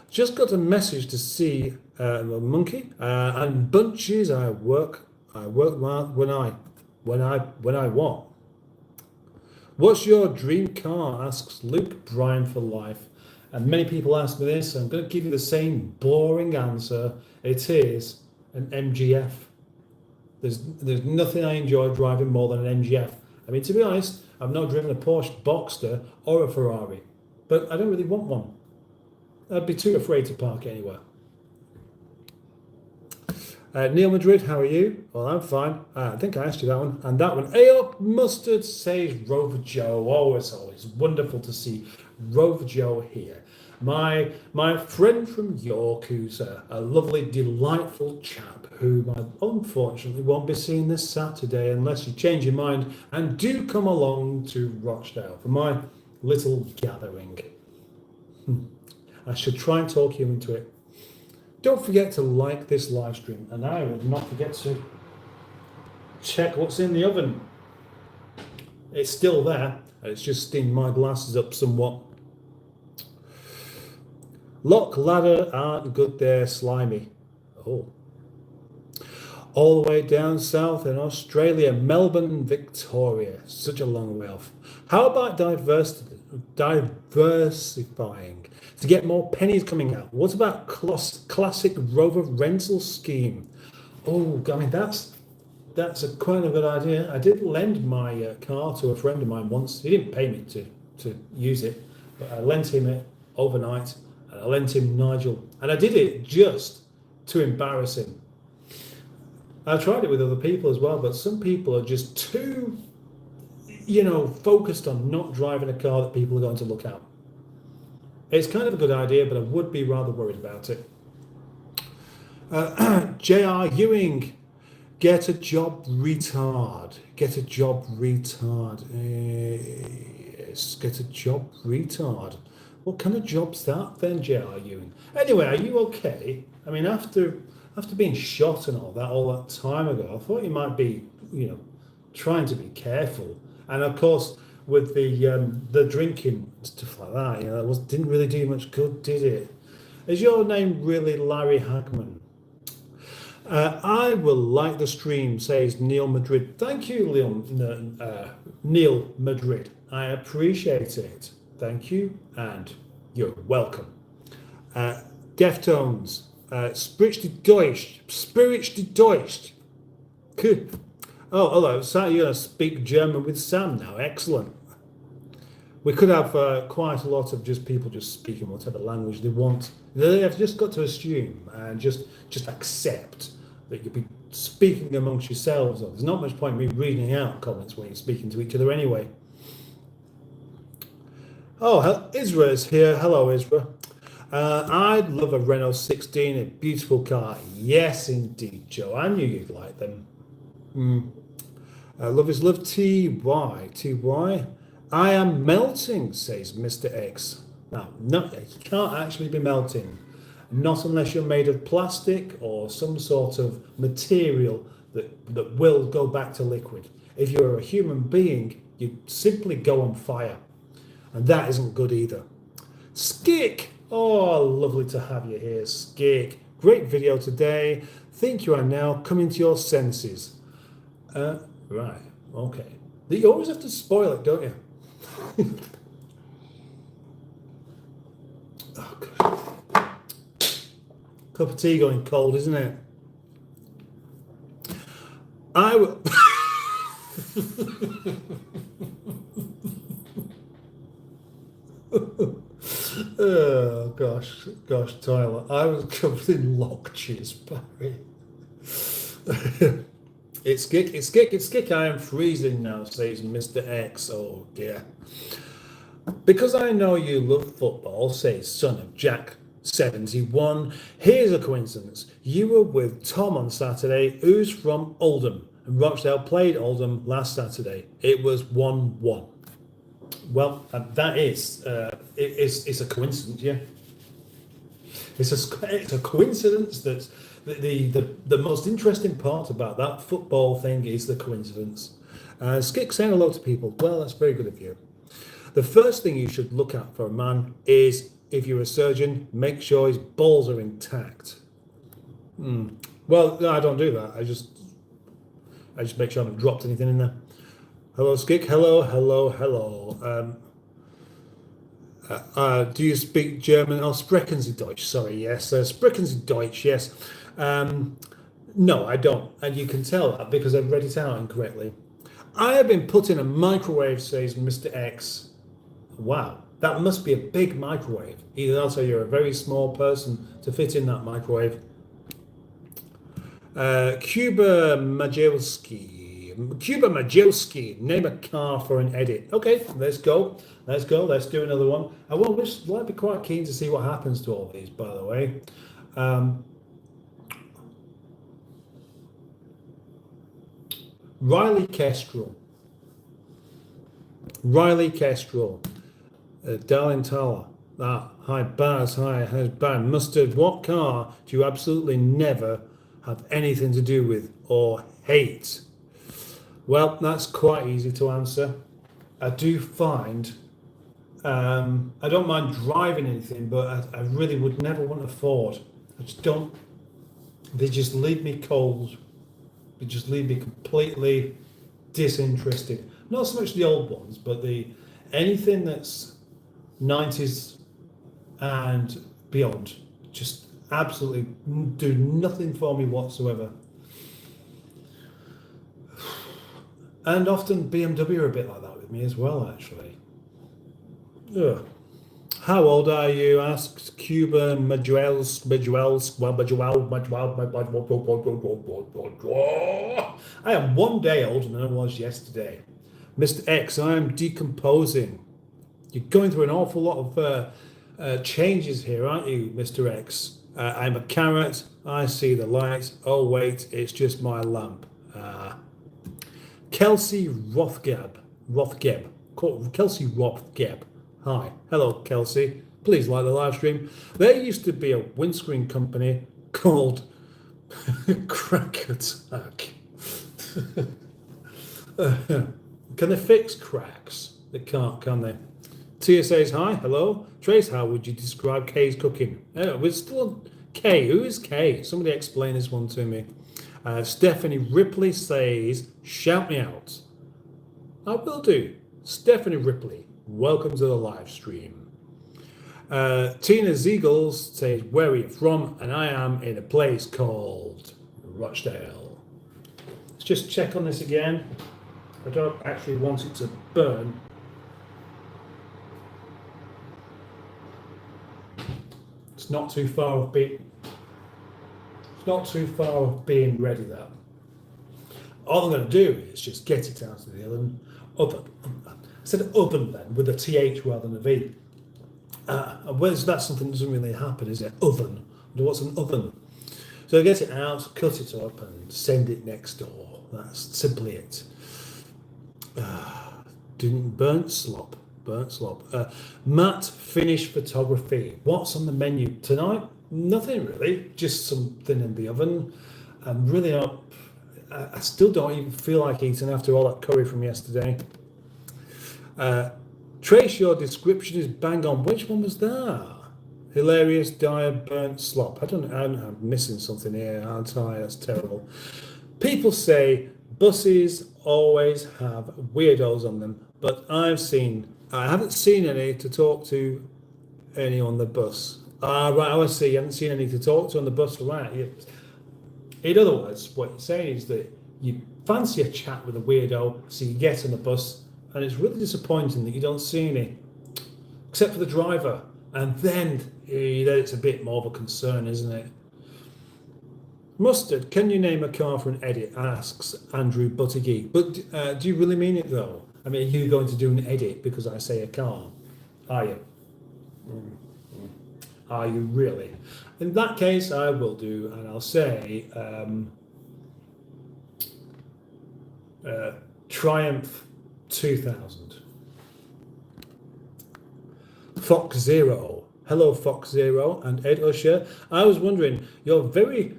Just got a message to see a monkey and bunches. I work when I want. What's your dream car? Asks Luke Bryan for life. And many people ask me this. I'm going to give you the same boring answer. It is an MGF. There's nothing I enjoy driving more than an MGF. I mean, to be honest, I've not driven a Porsche Boxster or a Ferrari, but I don't really want one. I'd be too afraid to park anywhere. Neil Madrid, how are you? Well, I'm fine. I think I asked you that one. And that one, Aop Mustard, says Rover Joe. Always wonderful to see Rover Joe here. My friend from York, who's a lovely, delightful chap, whom I unfortunately won't be seeing this Saturday unless you change your mind and do come along to Rochdale for my little gathering. I should try and talk you into it. Don't forget to like this live stream, and I will not forget to check what's in the oven. It's still there, and it's just steamed my glasses up somewhat. Lock ladder aren't good there, slimy. Oh. All the way down south in Australia, Melbourne, Victoria. Such a long way off. How about diversifying to get more pennies coming out? What about classic Rover rental scheme? Oh, I mean, that's a quite a good idea. I did lend my car to a friend of mine once. He didn't pay me to use it, but I lent him it overnight. And I lent him Nigel, and I did it just to embarrass him. I tried it with other people as well, but some people are just too, focused on not driving a car that people are going to look at. It's kind of a good idea, but I would be rather worried about it. J.R. Ewing, get a job, retard. Get a job, retard. Yes, get a job, retard. What kind of job's that then, J.R. Ewing? Anyway, are you okay? I mean, after being shot and all that time ago, I thought you might be, trying to be careful. And of course, with the drinking and stuff like that, that didn't really do much good, did it? Is your name really Larry Hagman? I will like the stream, says Neil Madrid. Thank you, Neil Madrid. I appreciate it. Thank you, and you're welcome. Deftones, Spirits de Deutsch. Good. Oh, hello. So you're going to speak German with Sam now. Excellent. We could have quite a lot of just people just speaking whatever language they want. They have just got to assume and just accept that you'll be speaking amongst yourselves. There's not much point in me reading out comments when you're speaking to each other anyway. Oh, Isra is here. Hello, Isra. I'd love a Renault 16, a beautiful car. Yes, indeed, Joe. I knew you'd like them. Love is love. TY. I am melting, says Mr. X. Now, no, you can't actually be melting. Not unless you're made of plastic or some sort of material that will go back to liquid. If you're a human being, You simply go on fire. And that isn't good either. Skick! Oh, lovely to have you here, Skick. Great video today. Think you are now coming to your senses. Right, okay. You always have to spoil it, don't you? Oh, gosh. Cup of tea going cold, isn't it? I will. Oh gosh, Tyler, I was covered in lockches, Barry. It's skick. I am freezing now, says Mr. X. Oh dear. Because I know you love football, says son of Jack 71. Here's a coincidence. You were with Tom on Saturday, who's from Oldham, and Rochdale played Oldham last Saturday. It was 1-1. Well, that is it's a coincidence, yeah. It's a coincidence that the most interesting part about that football thing is the coincidence. Skick saying hello to people. Well, that's very good of you. The first thing you should look at for a man is, if you're a surgeon, make sure his balls are intact. Well, no, I don't do that. I just make sure I haven't dropped anything in there. Hello, Skick. Hello. Do you speak German? Oh, sprechen Sie Deutsch? Sorry, yes. Sprechen Sie Deutsch? Yes. No, I don't. And you can tell that because I've read it out incorrectly. I have been put in a microwave, says Mr. X. Wow, that must be a big microwave. Either that or you're a very small person to fit in that microwave. Cuba Majewski, name a car for an edit. Okay, let's go. Let's do another one. I might be quite keen to see what happens to all these, by the way. Riley Kestrel. Darling Tyler. Hi Baz, hi Ban. Mustard, what car do you absolutely never have anything to do with or hate? Well, that's quite easy to answer. I do find, I don't mind driving anything, but I really would never want to Ford. I just don't, they just leave me cold. They just leave me completely disinterested. Not so much the old ones, but anything that's 90s and beyond. Just absolutely do nothing for me whatsoever. And often BMW are a bit like that with me as well, actually. Ugh. How old are you? Asks Cuba Majuels. I am 1 day older than I was yesterday. Mr. X, I am decomposing. You're going through an awful lot of changes here, aren't you, Mr. X? I'm a carrot. I see the light. Oh, wait, it's just my lamp. Kelsey Rothgeb. Kelsey Rothgeb. Hi. Hello, Kelsey. Please like the live stream. There used to be a windscreen company called Crack Attack. Can they fix cracks? They can't, can they? Tia says hi. Hello. Trace, how would you describe Kay's cooking? We're still on Kay. Who is Kay? Somebody explain this one to me. Stephanie Ripley says, shout me out. I will do. Stephanie Ripley, welcome to the live stream. Tina Ziegels says, where are you from? And I am in a place called Rochdale. Let's just check on this again. I don't actually want it to burn. It's not too far off being ready, that. All I'm going to do is just get it out of the oven. I said oven then, with a TH rather than a V. Whereas that's something that doesn't really happen, is it? Oven. What's an oven? So get it out, cut it up, and send it next door. That's simply it. Burnt slop. Matte finish photography. What's on the menu tonight? Nothing really, just something in the oven. I'm really not. I still don't even feel like eating after all that curry from yesterday. Trace, your description is bang on. Which one was that? Hilarious, dire, burnt slop. I'm missing something here, aren't I? That's terrible. People say buses always have weirdos on them, but I haven't seen any to talk to any on the bus. Right, I see. You haven't seen any to talk to on the bus, right? In other words, what you're saying is that you fancy a chat with a weirdo, so you get on the bus, and it's really disappointing that you don't see any, except for the driver. And then it's a bit more of a concern, isn't it? Mustard, can you name a car for an edit? Asks Andrew Buttigieg. But do you really mean it though? I mean, are you going to do an edit because I say a car? Are you? Are you really? In that case, I will do, and I'll say Triumph 2000. Fox Zero. Hello, Fox Zero and Ed Usher. I was wondering, you're very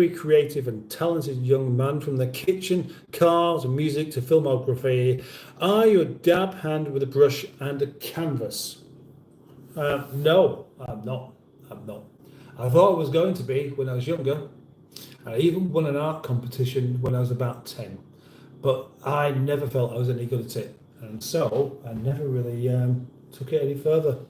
creative and talented young man, from the kitchen, cars, and music to filmography. Are you a dab hand with a brush and a canvas? No, I'm not. I thought I was going to be when I was younger. I even won an art competition when I was about 10, but I never felt I was any good at it, and so I never really took it any further.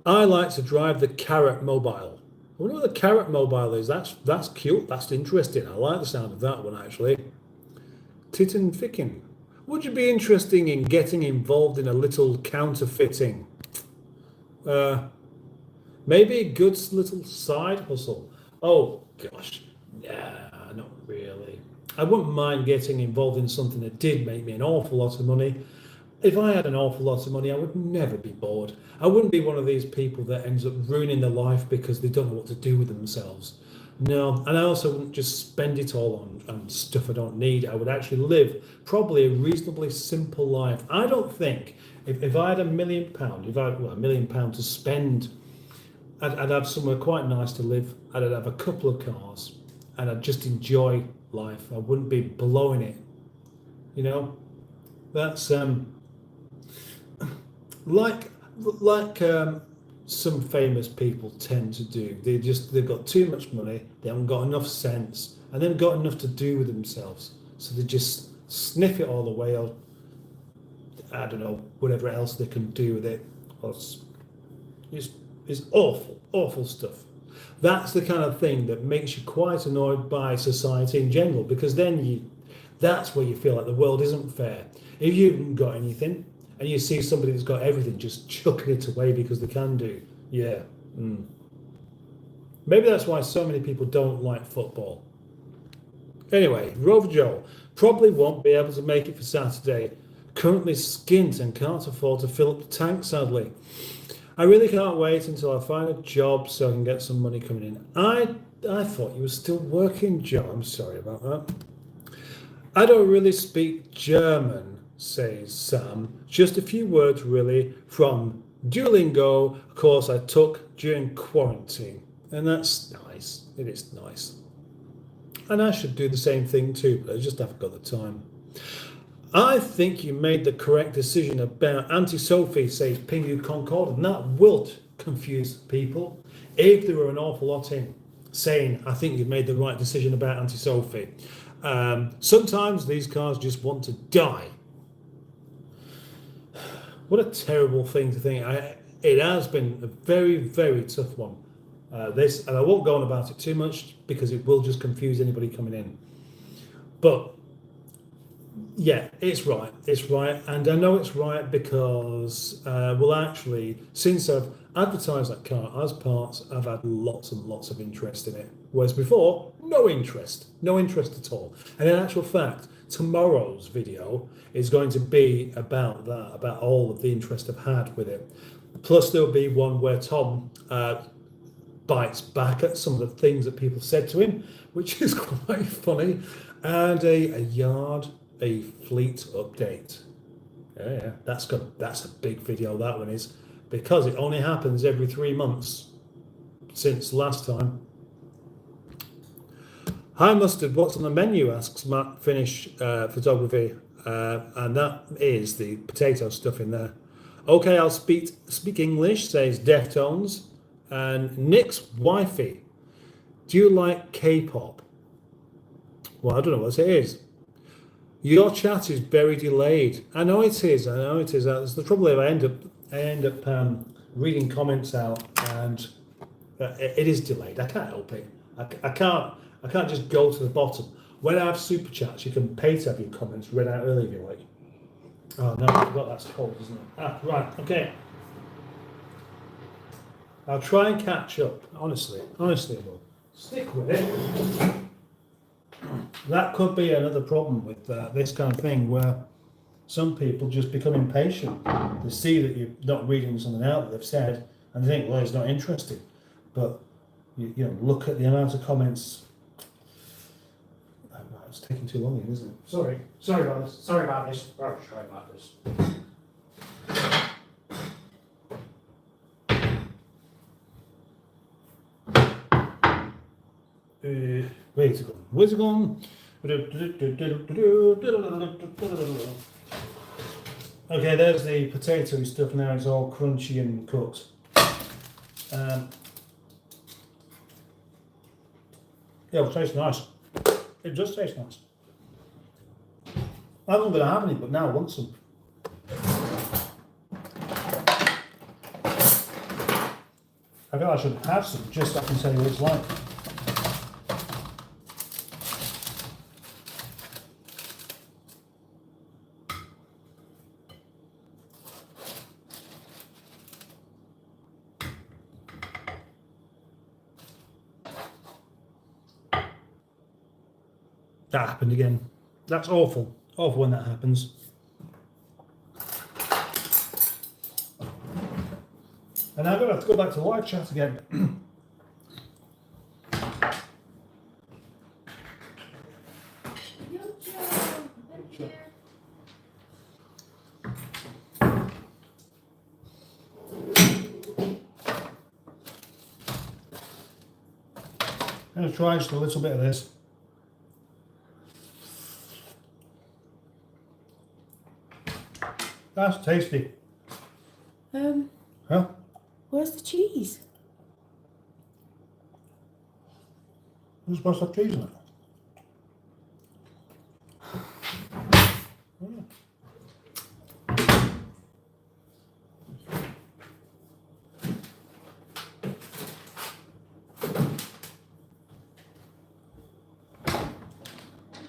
I like to drive the Carrot Mobile. I wonder what the Carrot Mobile is. That's cute. That's interesting. I like the sound of that one, actually. Titan Ficking. Would you be interested in getting involved in a little counterfeiting? Maybe a good little side hustle. Oh gosh, nah, not really. I wouldn't mind getting involved in something that did make me an awful lot of money. If I had an awful lot of money, I would never be bored. I wouldn't be one of these people that ends up ruining their life because they don't know what to do with themselves. No, and I also wouldn't just spend it all on stuff I don't need. I would actually live probably a reasonably simple life. I don't think if I had £1 million, £1 million to spend, I'd have somewhere quite nice to live. I'd have a couple of cars, and I'd just enjoy life. I wouldn't be blowing it. You know, that's like some famous people tend to do. They've got too much money, they haven't got enough sense, and they haven't got enough to do with themselves. So they just sniff it all away, or I don't know, whatever else they can do with it. It's awful stuff. That's the kind of thing that makes you quite annoyed by society in general, because then that's where you feel like the world isn't fair. If you haven't got anything, and you see somebody that's got everything just chucking it away because they can do. Yeah. Maybe that's why so many people don't like football. Anyway, Rover Joe probably won't be able to make it for Saturday. Currently skint and can't afford to fill up the tank, sadly. I really can't wait until I find a job so I can get some money coming in. I thought you were still working, Joe. I'm sorry about that. I don't really speak German, says Sam. Just a few words really from Duolingo, a course I took during quarantine. And that's nice. It is nice. And I should do the same thing too, but I just haven't got the time. I think you made the correct decision about Auntie Sophie, says Pingu Concord, and that will confuse people. If there were an awful lot in saying, I think you've made the right decision about Auntie Sophie. Sometimes these cars just want to die. What a terrible thing to think. It has been a very, very tough one. And I won't go on about it too much because it will just confuse anybody coming in. But yeah, it's right. It's right. And I know it's right because, actually, since I've advertised that car as parts, I've had lots and lots of interest in it. Whereas before, no interest at all. And in actual fact, tomorrow's video is going to be about that, about all of the interest I've had with it. Plus, there'll be one where Tom bites back at some of the things that people said to him, which is quite funny, and a fleet update. Yeah, that's a big video, that one is, because it only happens every 3 months since last time. Hi Mustard, what's on the menu? Asks Matt Finish Photography. and that is the potato stuff in there. Okay, I'll speak English, says Deftones. And Nick's wifey, do you like K-pop? Well, I don't know what it is. Your chat is very delayed. I know it is. That's the trouble. If I end up reading comments out, and it is delayed. I can't help it. I can't just go to the bottom. When I have super chats, you can pay to have your comments read out early if you like. Oh no, I forgot that's cold, isn't it? Right. Okay. I'll try and catch up. Honestly, I will. Stick with it. That could be another problem with this kind of thing, where some people just become impatient. They see that you're not reading something out that they've said, and they think, well, it's not interesting. But you know, look at the amount of comments. Oh, it's taking too long, isn't it? Sorry about this. Sorry about this. Where's it gone? Okay, there's the potato stuff now. It's all crunchy and cooked. Yeah, it tastes nice. It does taste nice. I'm not going to have any, but now I want some. I feel I should have some just so I can tell you what it's like. That happened again. That's awful. Awful when that happens. And I'm going to have to go back to live chat again. I'm going to try just a little bit of this. That's tasty. Huh? Where's the cheese? You're supposed to have cheese in it.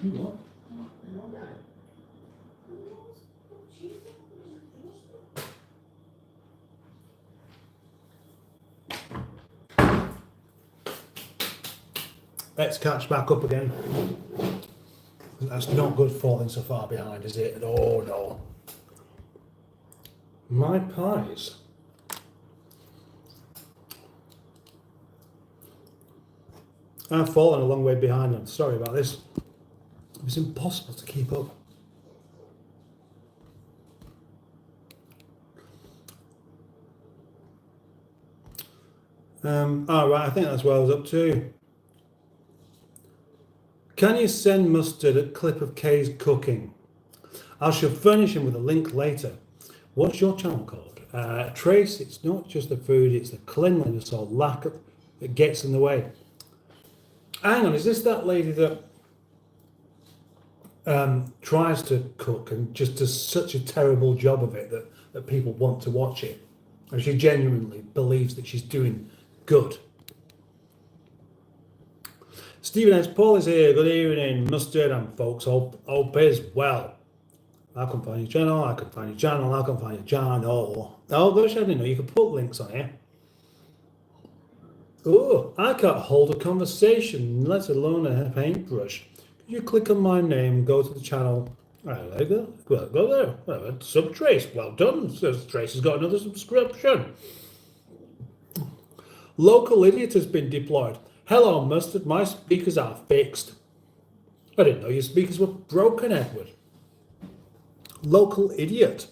You what? Let's catch back up again. That's not good falling so far behind, is it? Oh no. My pies. I've fallen a long way behind them. Sorry about this. It's impossible to keep up. Right, I think that's what I was up to. Can you send Mustard a clip of Kay's cooking? I shall furnish him with a link later. What's your channel called? Trace, it's not just the food, it's the cleanliness or lack of that gets in the way. Hang on, is this that lady that tries to cook and just does such a terrible job of it that people want to watch it? And she genuinely believes that she's doing good. Stephen S. Paul is here. Good evening, Mustard and folks. Hope is well. I can find your channel. I can find your channel. I can find your channel. Oh, gosh, I didn't know you could put links on here. Oh, I can't hold a conversation, let alone a paintbrush. Could you click on my name, go to the channel? There you go. Well, go there. Sub Trace. Well done. Says Trace has got another subscription. Local Idiot has been deployed. Hello, Mustard. My speakers are fixed. I didn't know your speakers were broken, Edward. Local Idiot.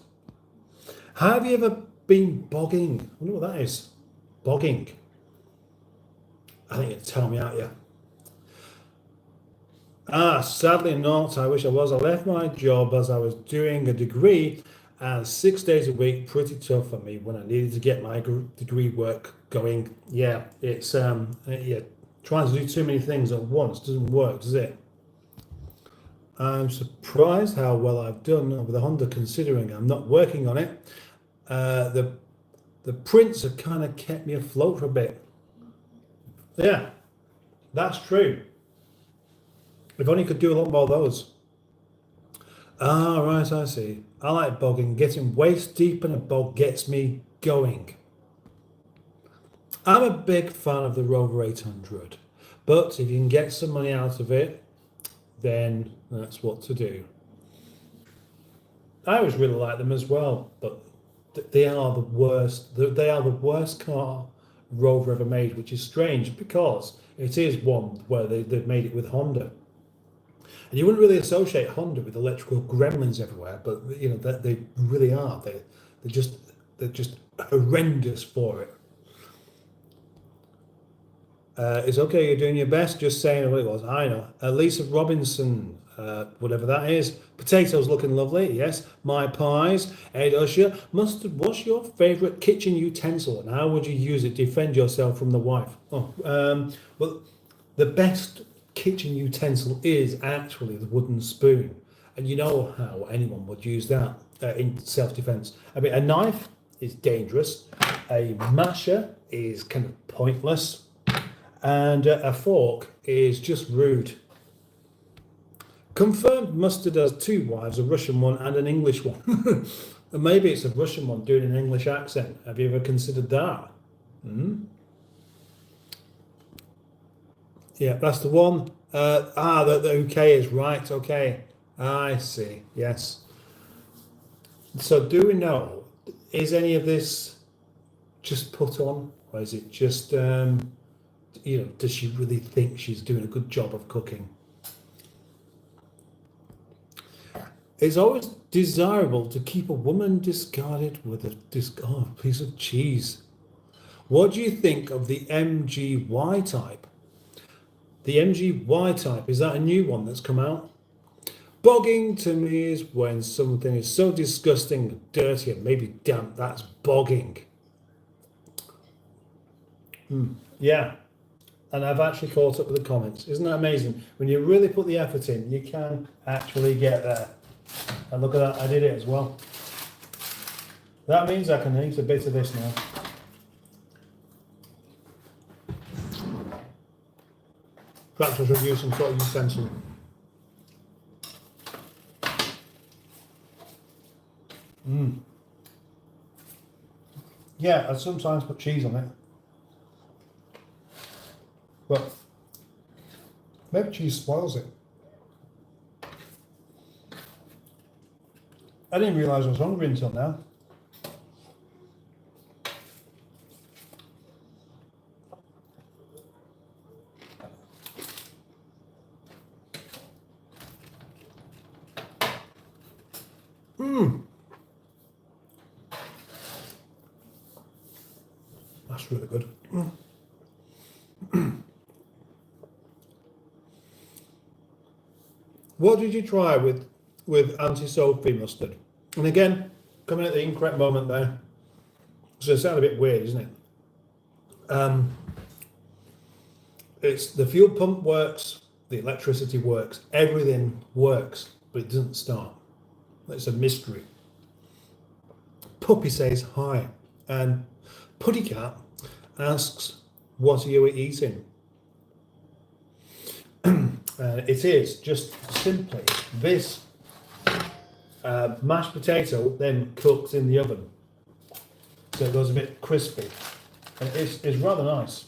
Have you ever been bogging? I wonder what that is. Bogging. I think it'll tell me out, yeah. Sadly not. I wish I was. I left my job as I was doing a degree, and 6 days a week, pretty tough for me when I needed to get my degree work going. Yeah, it's yeah, trying to do too many things at once doesn't work, does it? I'm surprised how well I've done over the Honda, considering I'm not working on it. The prints have kind of kept me afloat for a bit. Yeah, that's true. If only could do a lot more of those. Right, I see. I like bogging. Getting waist deep in a bog gets me going. I'm a big fan of the Rover 800, but if you can get some money out of it, then that's what to do. I always really like them as well, but they are the worst. They are the worst car Rover ever made, which is strange because it is one where they've made it with Honda. And you wouldn't really associate Honda with electrical gremlins everywhere, but you know that they really are. They're just horrendous for it. It's okay, you're doing your best, just saying what it was. I know. Lisa Robinson, whatever that is. Potatoes looking lovely, yes. My pies. Ed Usher. Mustard, what's your favourite kitchen utensil and how would you use it to defend yourself from the wife? Well, the best kitchen utensil is actually the wooden spoon. And you know how anyone would use that in self-defense. I mean, a knife is dangerous. A masher is kind of pointless. And a fork is just rude. Confirmed Mustard has two wives, a Russian one and an English one. And maybe it's a Russian one doing an English accent. Have you ever considered that? Yeah, that's the one. The UK is right. Okay, I see. Yes. So, do we know? Is any of this just put on, or is it just? Does she really think she's doing a good job of cooking? It's always desirable to keep a woman discarded with a piece of cheese. What do you think of the MGY type? The MGY type, is that a new one that's come out? Bogging to me is when something is so disgusting, dirty, and maybe damp. That's bogging. Yeah. And I've actually caught up with the comments. Isn't that amazing? When you really put the effort in, you can actually get there. And look at that, I did it as well. That means I can eat a bit of this now. Perhaps I should use some sort of utensil. Yeah, I sometimes put cheese on it. But maybe cheese spoils it. I didn't realise I was hungry until now. That's really good. What did you try with anti-Sophie mustard? And again, coming at the incorrect moment there. So it sounds a bit weird, isn't it? It's the fuel pump works, the electricity works, everything works, but it doesn't start. It's a mystery. Puppy says hi, and Puddycat asks, "What are you eating?" It is just simply this mashed potato, then cooked in the oven, so it goes a bit crispy. And it's rather nice.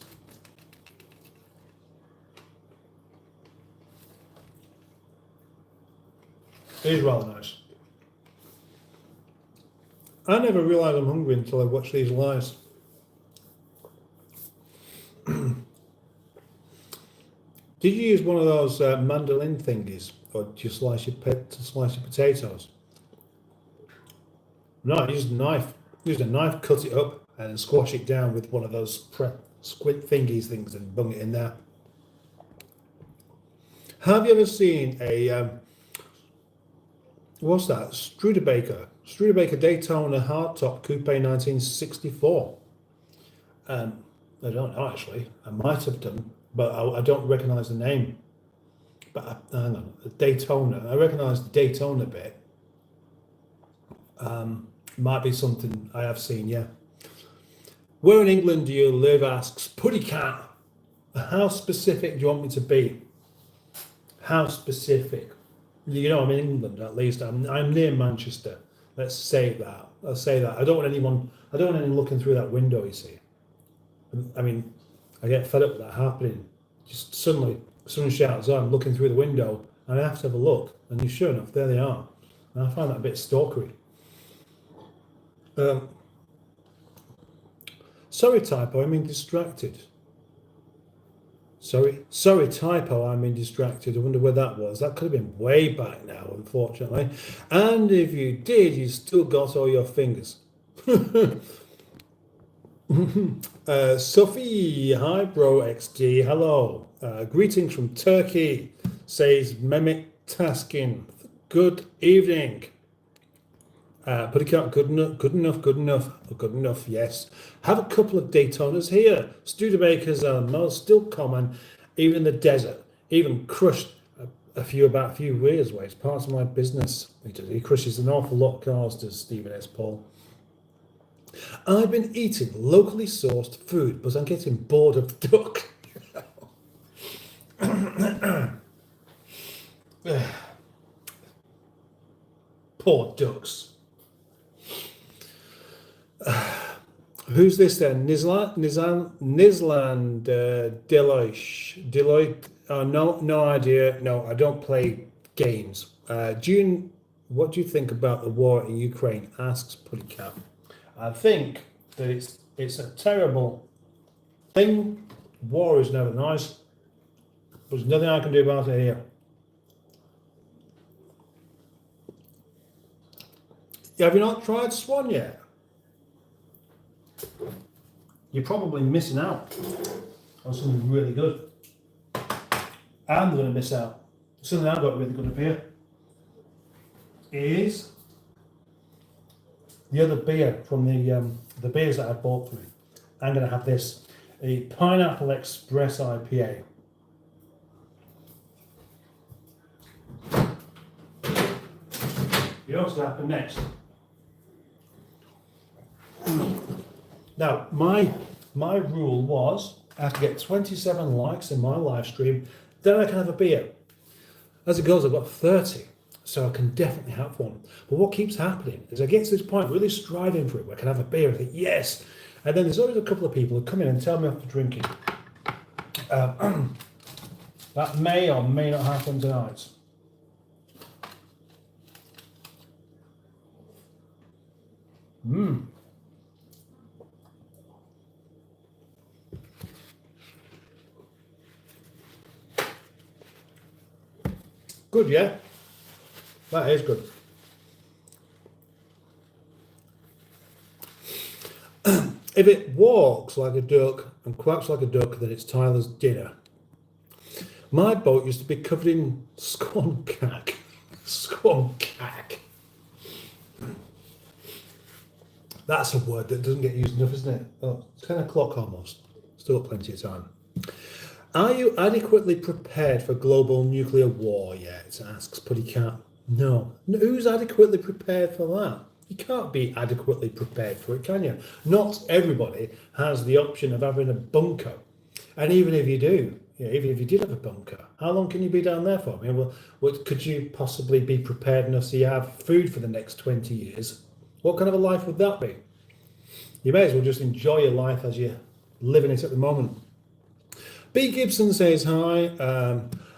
It is rather nice. I never realised I'm hungry until I watch these lives. Did you use one of those mandolin thingies, or do you slice your potatoes? No, I used a knife. Used a knife, cut it up, and squash it down with one of those squid thingies things, and bung it in there. Have you ever seen a what's that? Studebaker Daytona hardtop coupe 1964. I don't know actually. I might have done, but I don't recognise the name. But hang on, Daytona. I recognise the Daytona bit. Might be something I have seen. Yeah. Where in England do you live? Asks Putty Cat. How specific do you want me to be? How specific? You know, I'm in England at least. I'm near Manchester. Let's say that. I'll say that. I don't want anyone looking through that window. You see. I mean, I get fed up with that happening. Just suddenly, someone shouts, "Oh, I'm looking through the window," and I have to have a look. And sure enough, there they are. And I find that a bit stalkery. Sorry, typo. I mean distracted. Sorry, typo. I mean distracted. I wonder where that was. That could have been way back now, unfortunately. And if you did, you still got all your fingers. Sophie, hi, bro XD. Hello. Greetings from Turkey. Says Mehmet Taskin. Good evening. But it can't good enough, yes. Have a couple of Daytonas here. Studebakers are most still common, even in the desert. Even crushed a few years away. It's part of my business. He crushes an awful lot of cars, does Stephen S. Paul. I've been eating locally sourced food, but I'm getting bored of duck. Poor ducks. Who's this then? Nizland Deloitte. No idea. No, I don't play games. What do you think about the war in Ukraine? Asks Puttycat. I think that it's a terrible thing. War is never nice. There's nothing I can do about it here. Have you not tried Swan yet? You're probably missing out on something really good. I'm going to miss out. Something I've got really good up here is the other beer from the beers that I bought for me. I'm going to have this, a Pineapple Express IPA. You know what's going to happen next? Now, my rule was I have to get 27 likes in my live stream, then I can have a beer. As it goes, I've got 30, so I can definitely have one. But what keeps happening is I get to this point, really striding for it, where I can have a beer, I think, yes. And then there's always a couple of people who come in and tell me after drinking. That may or may not happen tonight. Good, yeah? That is good. If it walks like a duck and quacks like a duck, then it's Tyler's dinner. My boat used to be covered in squoncack. Squoncack. That's a word that doesn't get used enough, isn't it? Oh, it's 10 o'clock almost. Still got plenty of time. Are you adequately prepared for global nuclear war yet? Asks Puttycat. No. Who's adequately prepared for that? You can't be adequately prepared for it, can you? Not everybody has the option of having a bunker. And even if you do, even if you did have a bunker, how long can you be down there for? I mean, well, could you possibly be prepared enough so you have food for the next 20 years? What kind of a life would that be? You may as well just enjoy your life as you're living it at the moment. B. Gibson says hi.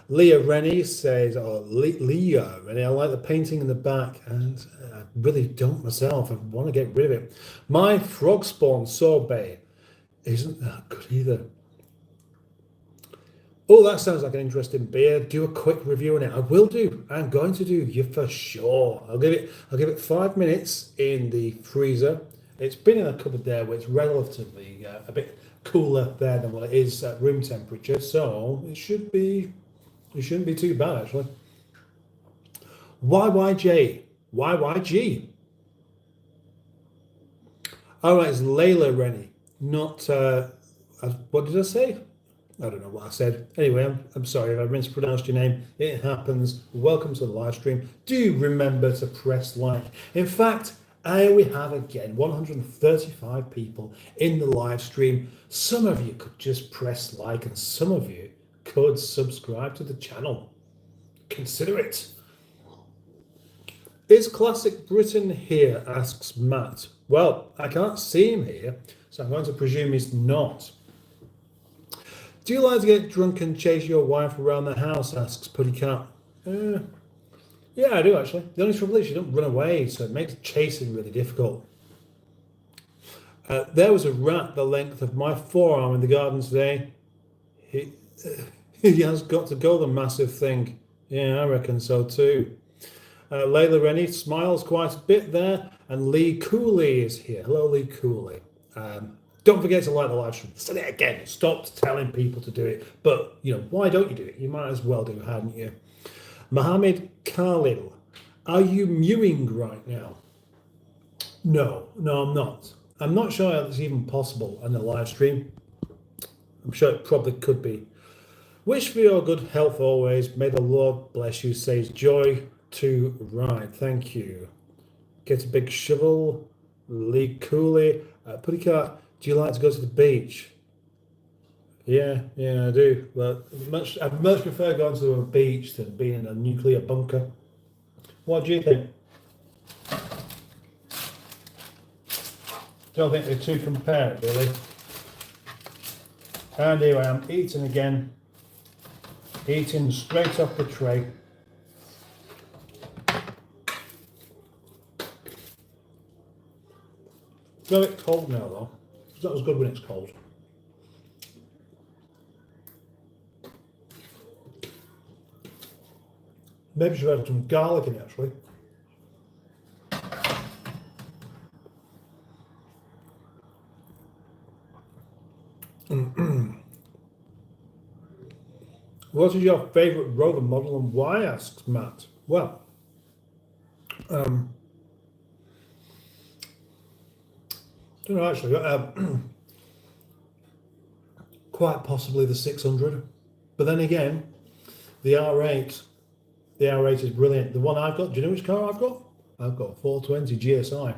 Leah Rennie says, Leah Rennie, I like the painting in the back, and I really don't myself. I want to get rid of it. My frog spawn sorbet isn't that good either. Oh, that sounds like an interesting beer. Do a quick review on it. I will do. I'm going to do you for sure. I'll give it 5 minutes in the freezer. It's been in a cupboard there where it's relatively a bit cooler there than what it is at room temperature, so it should be It shouldn't be too bad, actually. YYJ. YYG. All right, it's Layla Rennie, not, what did I say? I don't know what I said. Anyway, I'm sorry if I mispronounced your name. It happens. Welcome to the live stream. Do remember to press like. In fact, here we have again 135 people in the live stream. Some of you could just press like and some of you could subscribe to the channel. Consider it. Is Classic Britain here? Asks Matt. Well, I can't see him here, so I'm going to presume he's not. Do you like to get drunk and chase your wife around the house? Asks Putty Cat. Yeah, I do actually. The only trouble is you don't run away, so it makes chasing really difficult. There was a rat the length of my forearm in the garden today. He has got to go, the massive thing. Yeah, I reckon so too. Layla Rennie smiles quite a bit there, and Lee Cooley is here. Hello, Lee Cooley. Don't forget to like the live stream. Said it again. Stop telling people to do it. But, you know, why don't you do it? You might as well do, hadn't you? Mohammed Khalil, are you mewing right now? No, I'm not. I'm not sure it's even possible on the live stream. I'm sure it probably could be. Wish for your good health always. May the Lord bless you, says Joy to Ride. Thank you. Get a big shovel. Lee Cooley. Putty Cat, do you like to go to the beach? Yeah, I do. But I'd much prefer going to a beach than being in a nuclear bunker. What do you think? Don't think they're too compared, really. And here I am, eating again. Eating straight off the tray. It's a bit cold now, though. It's not as good when it's cold. Maybe should add some garlic in it, actually. What is your favourite rover model and why? Asks Matt. Well, don't know actually. Quite possibly the 600, but then again, the R8. The R8 is brilliant. The one I've got, do you know which car I've got? I've got a 420 GSI.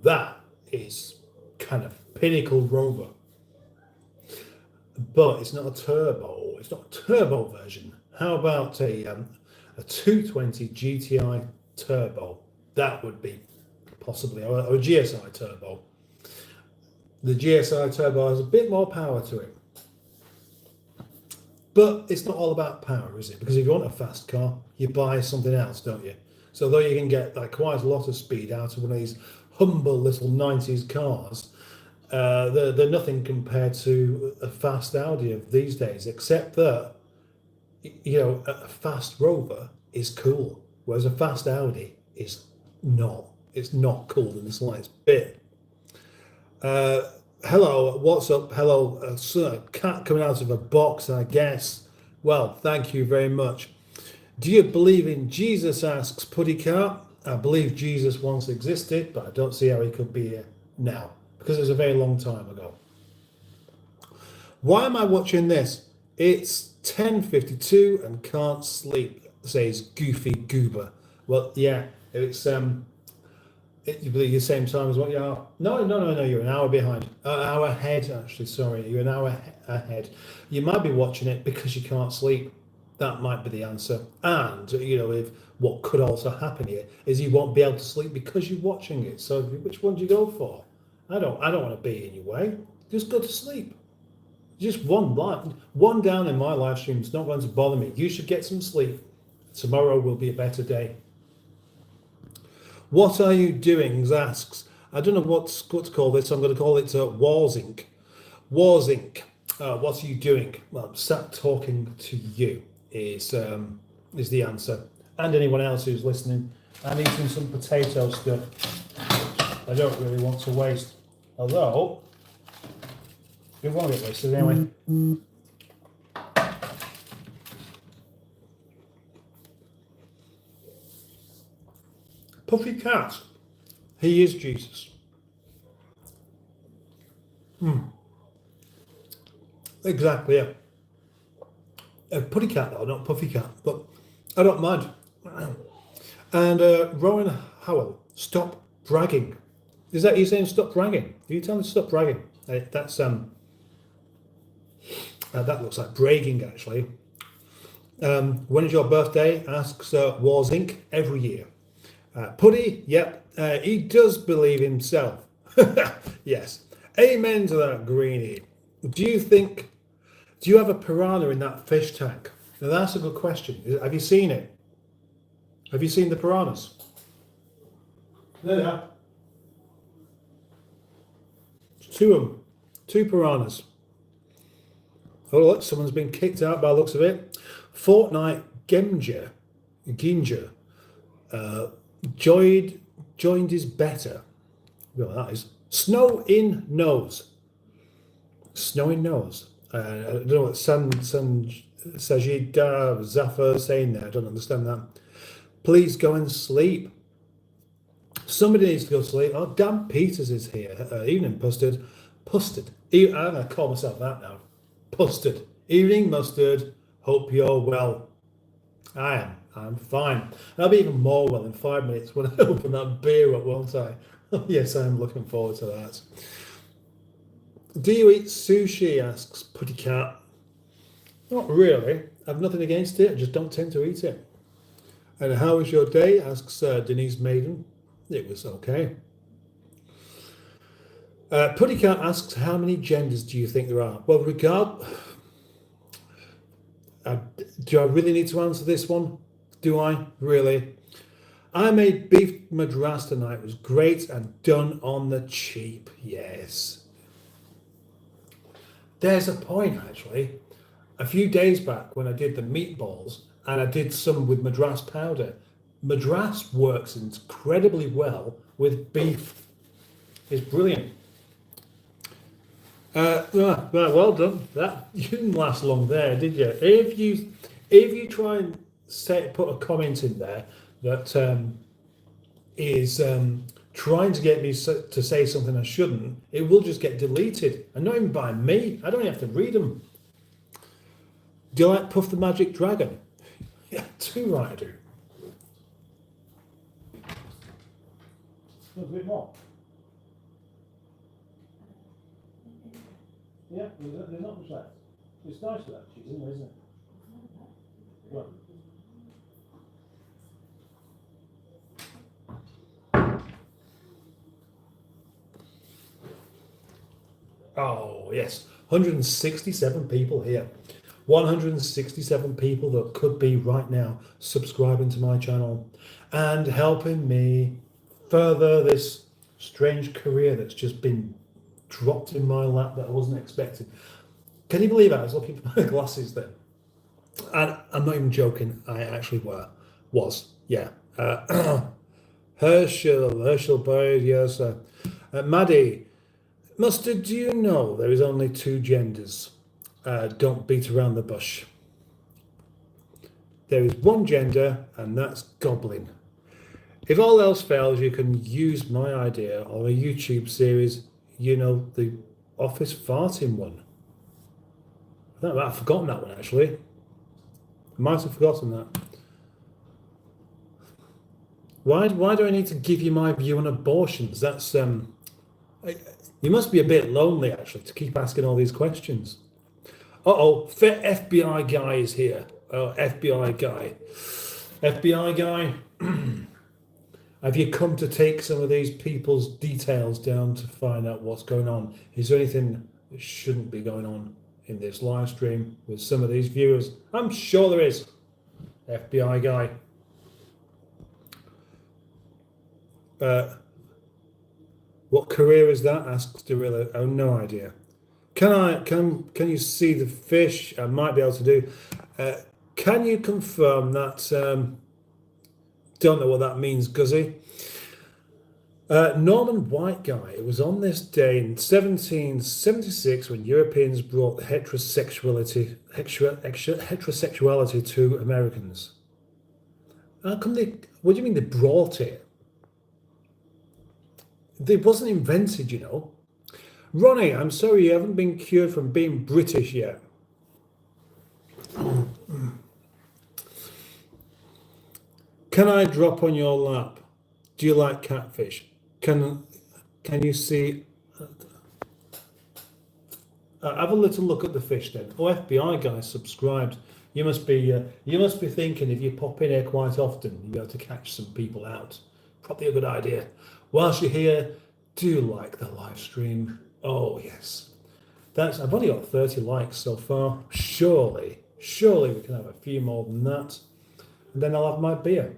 That is kind of pinnacle rover. But it's not a turbo. It's not a turbo version. How about a 220 GTI turbo? That would be possibly, or a GSI turbo. The GSI turbo has a bit more power to it. But it's not all about power, is it? Because if you want a fast car, you buy something else, don't you? So though you can get like quite a lot of speed out of one of these humble little 90s cars, they're nothing compared to a fast Audi of these days, except that, you know, a fast Rover is cool, whereas a fast Audi is not. It's not cool in the slightest bit. Hello, what's up? Hello, a cat coming out of a box, I guess. Well, thank you very much. Do you believe in Jesus? Asks Putty Cat. I believe Jesus once existed, but I don't see how he could be here now, because it was a very long time ago. Why am I watching this? It's 10:52 and can't sleep, says Goofy Goober. Well, yeah, it's you believe the same time as what you are? No, you're an hour behind. An hour ahead, actually, sorry. You're an hour ahead. You might be watching it because you can't sleep. That might be the answer. And, you know, if what could also happen here is you won't be able to sleep because you're watching it. So which one do you go for? I don't want to be in your way. Just go to sleep. Just one down in my live stream is not going to bother me. You should get some sleep. Tomorrow will be a better day. What are you doing? Asks. I don't know what to call this. I'm going to call it Warzink. Warzink. What are you doing? Well, I'm sat talking to you. Is the answer. And anyone else who's listening. I'm eating some potato stuff. I don't really want to waste. Although, it won't get wasted anyway. Puffy Cat. He is Jesus. Exactly, yeah. Putty Cat though, not Puffy Cat, but I don't mind. And Rowan Howell, stop bragging. Is that you saying stop bragging? Are you telling me to stop bragging? That's that looks like bragging actually. When is your birthday? Asks Wars Inc. every year. Putty, yep, he does believe himself. Yes. Amen to that, Greenie. Do you have a piranha in that fish tank? Now that's a good question. Have you seen it? Have you seen the piranhas? There they are. Two of them. Two piranhas. Oh look, someone's been kicked out by the looks of it. Fortnite Ginger joined is better. Well, that is snow in nose. Snow in nose. I don't know what Sajid Zafar saying there. I don't understand that. Please go and sleep. Somebody needs to go to sleep. Oh, Dan Peters is here. Evening, Mustard. Pustard. I'm going to call myself that now. Pustard. Evening, Mustard. Hope you're well. I am. I'm fine. I'll be even more well in 5 minutes when I open that beer up, won't I? Yes, I'm looking forward to that. Do you eat sushi? Asks Putty Cat. Not really. I've nothing against it. I just don't tend to eat it. And how was your day? Asks Denise Maiden. It was okay. Putty Cat asks, how many genders do you think there are? Well, do I really need to answer this one? Do I? Really? I made beef madras tonight. It was great and done on the cheap. Yes. There's a point, actually. A few days back when I did the meatballs, and I did some with madras powder. Madras works incredibly well with beef. It's brilliant. Well done. That you didn't last long there, did you? If you try and put a comment in there that is trying to get me to say something I shouldn't, it will just get deleted, and not even by me. I don't even have to read them. Do you like Puff the Magic Dragon? Yeah, too right I do. A bit more. Yeah, there's not much left. It's nice with that cheese, isn't it? Right. Oh, yes. 167 people here. 167 people that could be right now subscribing to my channel and helping me further this strange career that's just been dropped in my lap that I wasn't expecting. Can you believe I was looking for my glasses then? And I'm not even joking. I actually was. Yeah. Herschel Bird, yes. Maddie, Mustard, do you know there is only two genders? Don't beat around the bush. There is one gender, and that's goblin. If all else fails, you can use my idea of a YouTube series, you know, the office farting one. I've forgotten that one, actually. I might have forgotten that. Why do I need to give you my view on abortions? That's you must be a bit lonely, actually, to keep asking all these questions. Uh-oh, FBI guy is here. Oh, FBI guy. FBI guy, have you come to take some of these people's details down to find out what's going on? Is there anything that shouldn't be going on in this live stream with some of these viewers? I'm sure there is. FBI guy. What career is that? Asks Dorilla. Oh, no idea. Can you see the fish? I might be able to do. Can you confirm that? Don't know what that means, Guzzy. Norman White guy. It was on this day in 1776 when Europeans brought heterosexuality to Americans. How come what do you mean they brought it? It wasn't invented, you know. Ronnie, I'm sorry you haven't been cured from being British yet. Can I drop on your lap? Do you like catfish? Can you see? Have a little look at the fish then. Oh, FBI guy subscribed. You must be thinking if you pop in here quite often, you'll be able to catch some people out. Probably a good idea. Whilst you're here, do like the live stream. Oh yes, I've only got 30 likes so far. Surely we can have a few more than that, and then I'll have my beer.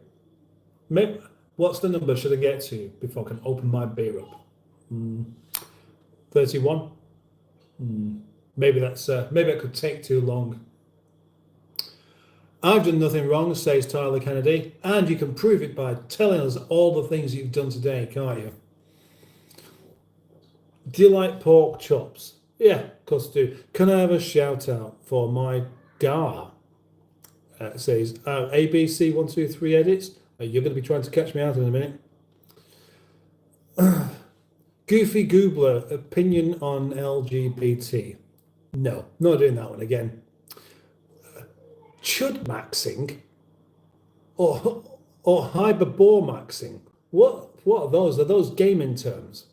Maybe, what's the number should I get to before I can open my beer up? 31. Maybe maybe it could take too long. I've done nothing wrong, says Tyler Kennedy, and you can prove it by telling us all the things you've done today, can't you? Do you like pork chops? Yeah, of course I do. Can I have a shout out for my gar? Says ABC123 edits. You're going to be trying to catch me out in a minute. Goofy Goobler, opinion on LGBT. No, not doing that one again. Chud maxing or hyperbore maxing. What are those? Are those gaming terms?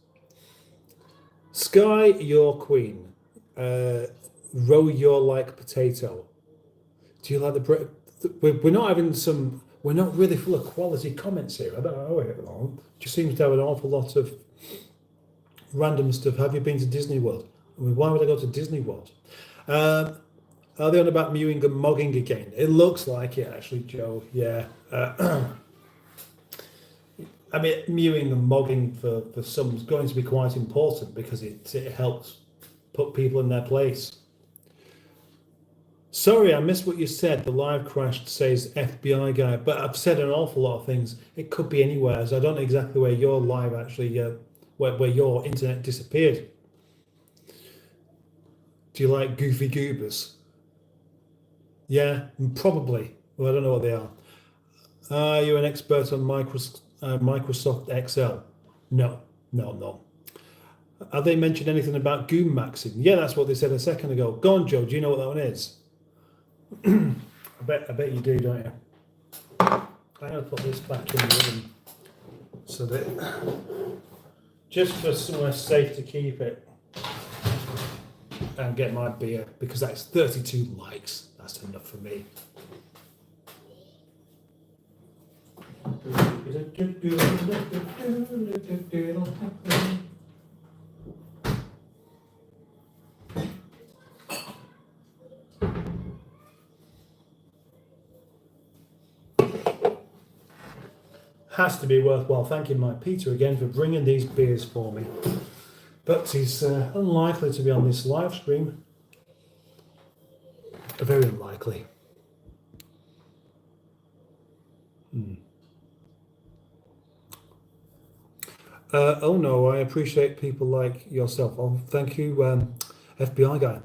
Sky your queen. Row your like potato. Do you like the bread? We're not having some. We're not really full of quality comments here. I don't know at the moment. Just seems to have an awful lot of random stuff. Have you been to Disney World? I mean, why would I go to Disney World? Are they on about mewing and mogging again? It looks like it, actually, Joe. Yeah. I mean, mewing and mogging for some is going to be quite important because it helps put people in their place. Sorry, I missed what you said. The live crashed, says FBI guy. But I've said an awful lot of things. It could be anywhere, so I don't know exactly where your live actually, where your internet disappeared. Do you like goofy goobers? Yeah, probably. Well, I don't know what they are. Are you an expert on Microsoft Excel? No. Have they mentioned anything about Goom maxing? Yeah, that's what they said a second ago. Go on, Joe. Do you know what that one is? I bet you do, don't you? I'm gonna put this back in the oven so that just for somewhere safe to keep it and get my beer because that's 32 likes. That's enough for me. Has to be worthwhile thanking my Peter again for bringing these beers for me. But he's unlikely to be on this live stream. Very unlikely. Oh no, I appreciate people like yourself. Oh, thank you, FBI guy.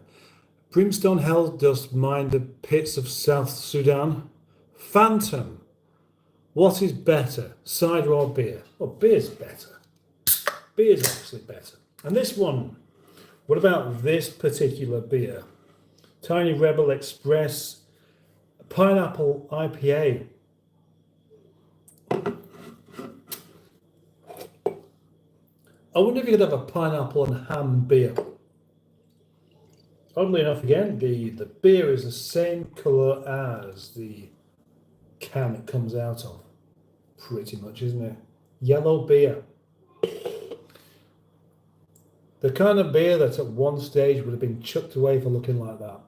Brimstone Hell does mine the pits of South Sudan. Phantom. What is better, cider or beer? Well, beer's better. Beer's actually better. And this one, what about this particular beer? Tiny Rebel Express Pineapple IPA. I wonder if you could have a pineapple and ham beer. Oddly enough, again, the beer is the same colour as the can it comes out of. Pretty much, isn't it? Yellow beer. The kind of beer that at one stage would have been chucked away for looking like that.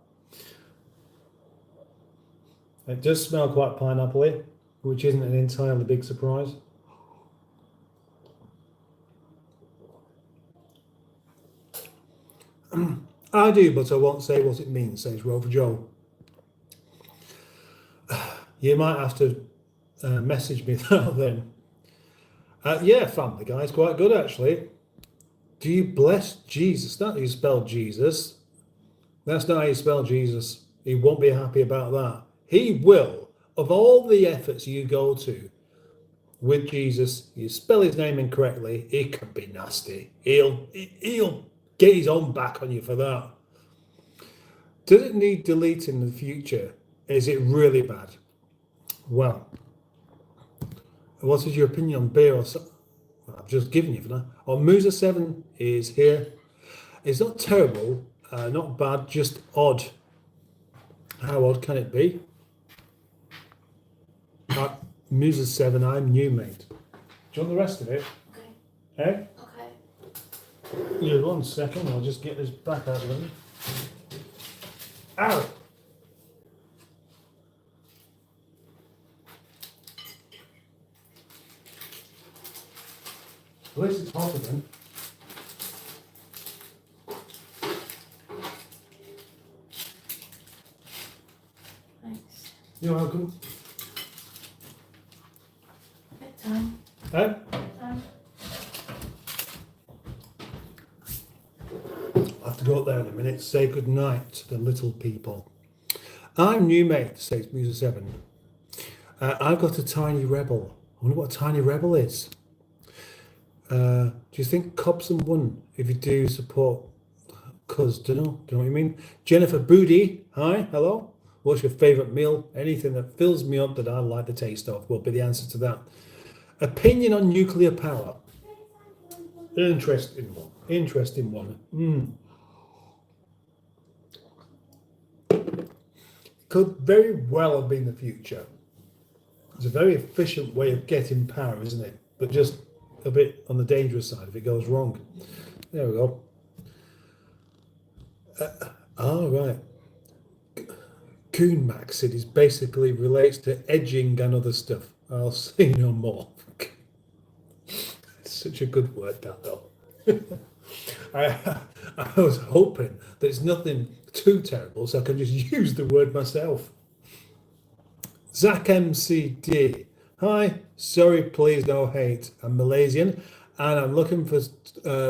It does smell quite pineapple-y, which isn't an entirely big surprise. I do, but I won't say what it means, says Rover Joe. You might have to message me that then. Yeah, Family Guy is quite good actually. Do you bless Jesus? That's how you spell Jesus. That's not how you spell Jesus. He won't be happy about that. He will, of all the efforts you go to, with Jesus, you spell his name incorrectly, it can be nasty. He'll get his own back on you for that. Does it need deleting in the future? Is it really bad? Well, what is your opinion on beer or so? I've just given you for that. On Musa 7 is here. It's not terrible, not bad, just odd. How odd can it be? Musa 7, I'm new, mate. Do you want the rest of it? Okay. Eh? Okay. Yeah, 1 second, I'll just get this back out of them. Ow! At least it's hotter then. Thanks. You're welcome. Bedtime. Eh? Bedtime. I'll have to go up there in a minute, say good night to the little people. I'm new, mate, says Musa 7. I've got a tiny rebel. I wonder what a tiny rebel is. Do you think Cobson won? If you do, support cuz, do you know what I mean? Jennifer Booty, hi, hello. What's your favourite meal? Anything that fills me up that I like the taste of will be the answer to that. Opinion on nuclear power. Interesting one. Interesting one. Could very well have been the future. It's a very efficient way of getting power, isn't it? But just a bit on the dangerous side if it goes wrong. There we go. Right. Coon Max said it basically relates to edging and other stuff. I'll say no more. It's such a good word, that though. I was hoping that it's nothing too terrible, so I can just use the word myself. Zach MCD. Hi, sorry, please, no hate. I'm Malaysian and I'm looking for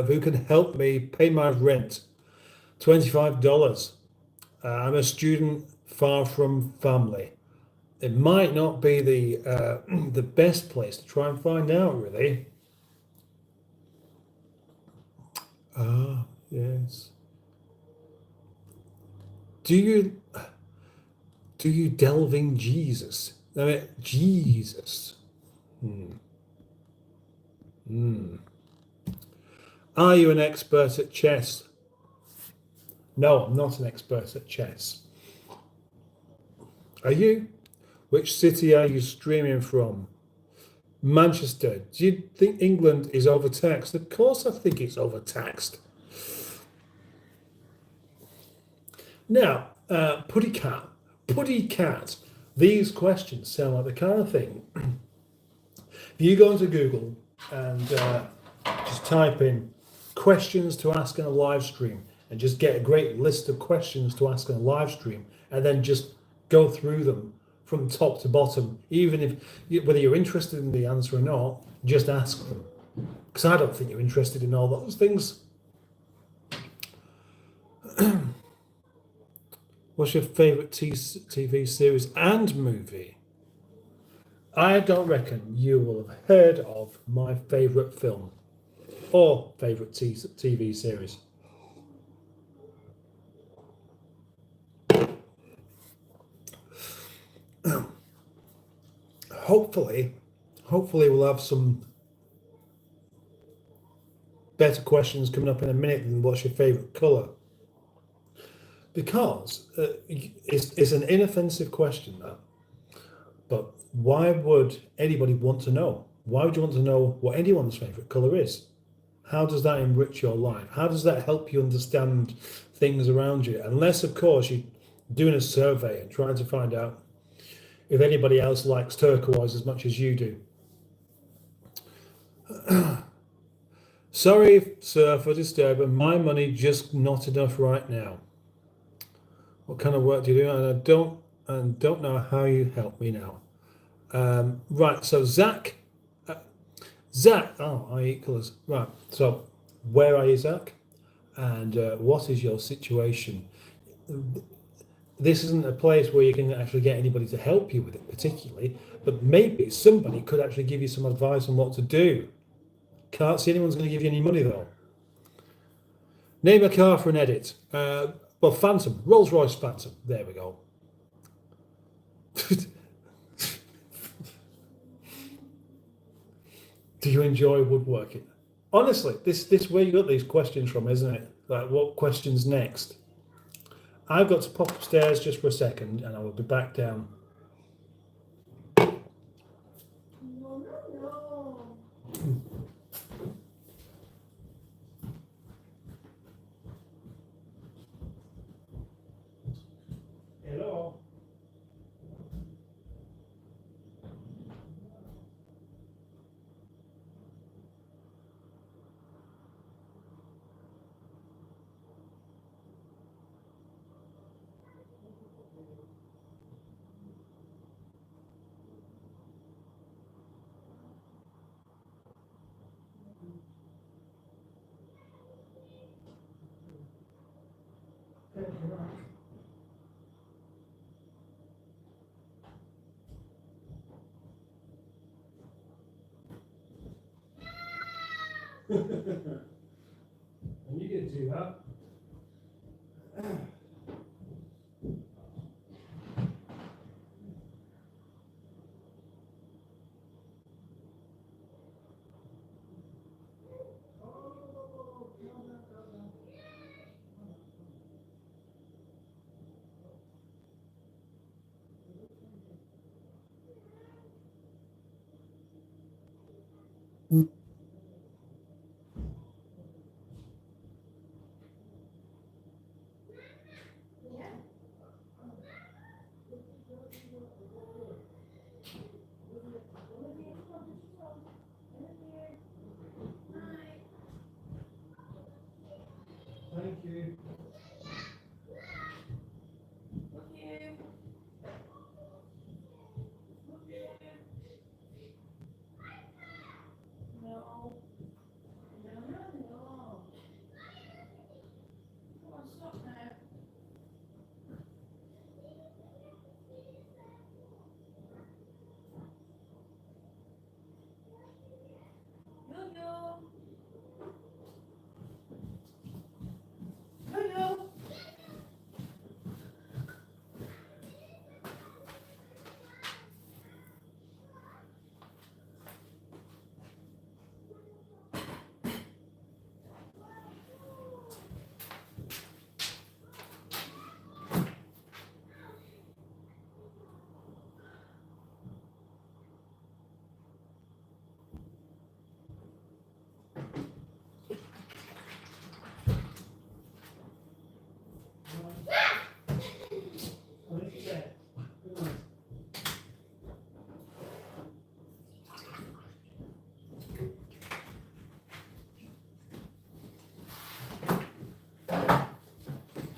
who can help me pay my rent. $25. I'm a student far from family. It might not be the best place to try and find out, really. Yes. Do you delve in Jesus? I mean, Jesus. Are you an expert at chess? No, I'm not an expert at chess. Are you? Which city are you streaming from? Manchester. Do you think England is overtaxed? Of course I think it's overtaxed. Now, Putty Cat, these questions sound like the kind of thing. If you go into Google and just type in questions to ask in a live stream and just get a great list of questions to ask in a live stream and then just go through them from top to bottom, even if whether you're interested in the answer or not, just ask them. Because I don't think you're interested in all those things. What's your favourite TV series and movie? I don't reckon you will have heard of my favourite film or favourite TV series. Hopefully we'll have some better questions coming up in a minute than what's your favourite colour. Because it's an inoffensive question, that. But why would anybody want to know? Why would you want to know what anyone's favourite colour is? How does that enrich your life? How does that help you understand things around you? Unless, of course, you're doing a survey and trying to find out if anybody else likes turquoise as much as you do. Sorry, sir, for disturbing. My money just not enough right now. What kind of work do you do? And I don't know how you help me now. Right, so Zach, oh, I eat colours. Right, so where are you, Zach? And what is your situation? this isn't a place where you can actually get anybody to help you with it particularly, but maybe somebody could actually give you some advice on what to do. Can't see anyone's going to give you any money though. Name a car for an edit. Well, Phantom, Rolls-Royce Phantom. There we go. Do you enjoy woodworking? Honestly, this where you got these questions from, isn't it? Like, what questions next? I've got to pop upstairs just for a second, and I will be back down. No, no, no. Hello. And you didn't do that. Yeah. Thank you. No. No, no, no. Come on, stop now. Yo-yo. Yo-yo.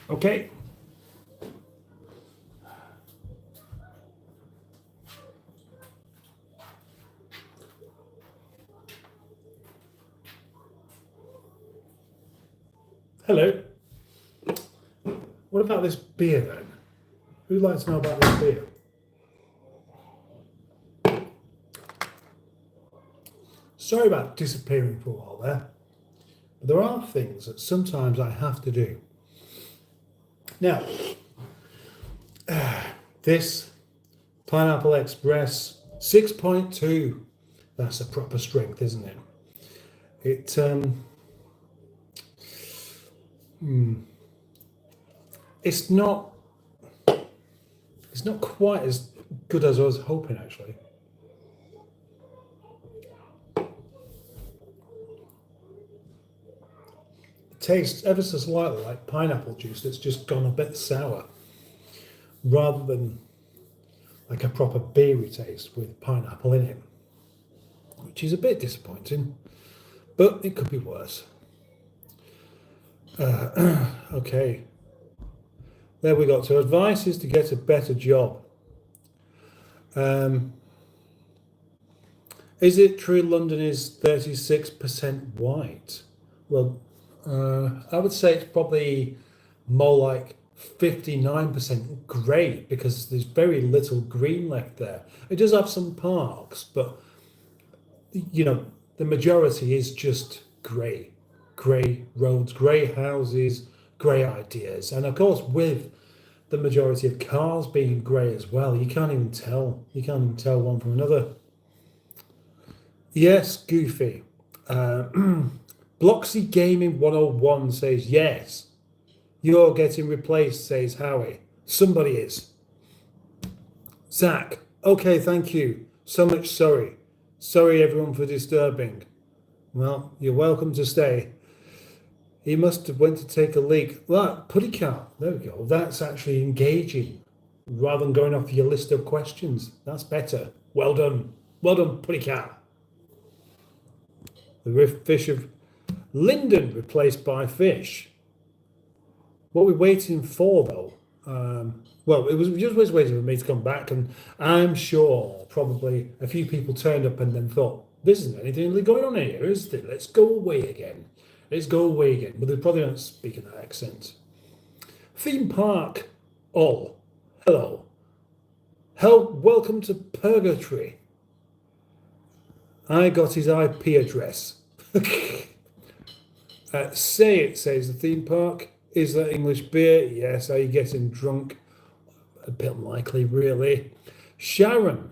Okay. Hello. What about this beer then? Who'd like to know about this beer? Sorry about disappearing for a while there. But there are things that sometimes I have to do. Now, this Pineapple Express 6.2, that's a proper strength, isn't it? It's not quite as good as I was hoping, actually. It tastes ever so slightly like pineapple juice that's just gone a bit sour, rather than like a proper beery taste with pineapple in it, which is a bit disappointing, but it could be worse. Okay, there we got. So advice is to get a better job. Is it true London is 36% white? Well, I would say it's probably more like 59% grey because there's very little green left there. It does have some parks, but you know, the majority is just grey. Grey roads, grey houses, grey ideas. And of course, with the majority of cars being grey as well, you can't even tell. You can't even tell one from another. Yes, Goofy. Bloxy Gaming 101 says yes. You're getting replaced, says Howie. Somebody is. Zach, okay, thank you. So much sorry. Sorry everyone for disturbing. Well, you're welcome to stay. He must have went to take a leak. Well, putty cat. There we go. That's actually engaging rather than going off your list of questions. That's better. Well done. Well done, putty cat. The fish of Linden replaced by fish. What we're waiting for, though, well, it was just waiting for me to come back, and I'm sure probably a few people turned up and then thought, this isn't anything really going on here, is there? Let's go away again. Let's go away again. But they probably don't speak in that accent. Theme park, all. Hello. Welcome to Purgatory. I got his IP address. Say it, says the theme park. Is that English beer? Yes. Are you getting drunk? A bit unlikely, really. Sharon,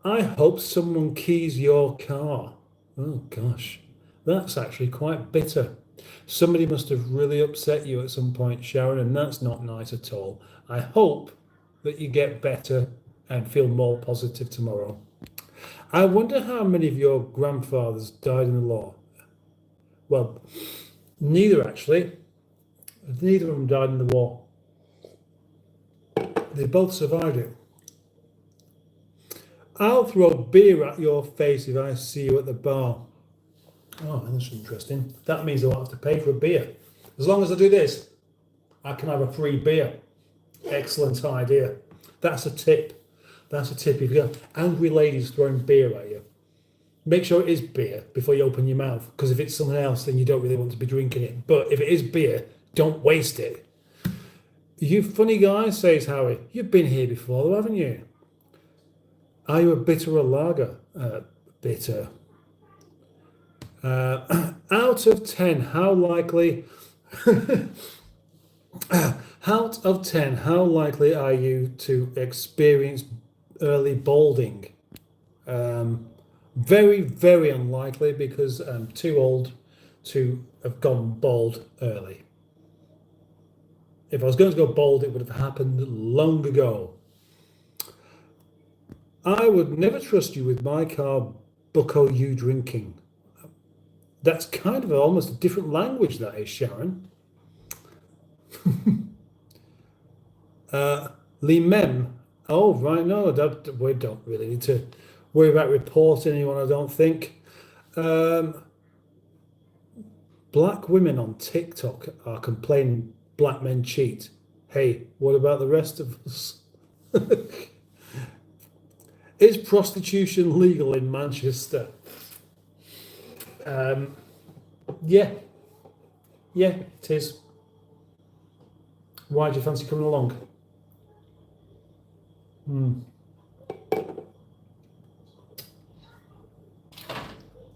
I hope someone keys your car. Oh, gosh. That's actually quite bitter. Somebody must have really upset you at some point, Sharon, and that's not nice at all. I hope that you get better and feel more positive tomorrow. I wonder how many of your grandfathers died in the war. Well, neither actually. Neither of them died in the war. They both survived it. I'll throw beer at your face if I see you at the bar. Oh, that's interesting. That means I won't have to pay for a beer. As long as I do this, I can have a free beer. Excellent idea. That's a tip. That's a tip. If you have angry ladies throwing beer at you, make sure it is beer before you open your mouth. Because if it's something else, then you don't really want to be drinking it. But if it is beer, don't waste it. You funny guy, says Howie. You've been here before, though, haven't you? Are you a bitter or lager? Bitter. Out of 10, how likely? Out of 10, how likely are you to experience early balding? Very, very unlikely because I'm too old to have gone bald early. If I was going to go bald, it would have happened long ago. I would never trust you with my car, bucko you drinking. That's kind of almost a different language, that is, Sharon. Lee Mem. Oh, right, no, we don't really need to worry about reporting anyone, I don't think. Black women on TikTok are complaining black men cheat. Hey, what about the rest of us? Is prostitution legal in Manchester? Yeah, it is. Why do you fancy coming along? You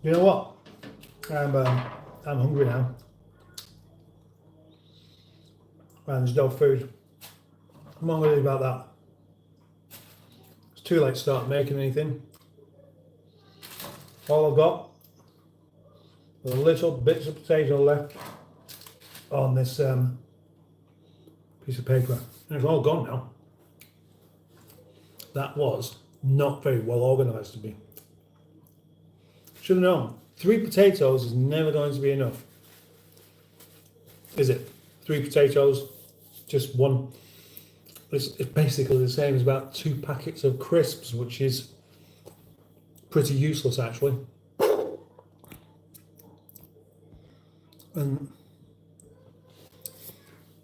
know what? I'm hungry now. And there's no food. I'm not worried about that. It's too late to start making anything. All I've got are little bits of potato left on this piece of paper. And it's all gone now. That was not very well organised to me. Should have known. 3 potatoes is never going to be enough. Is it? 3 potatoes, just one. It's basically the same as about 2 packets of crisps, which is pretty useless actually. And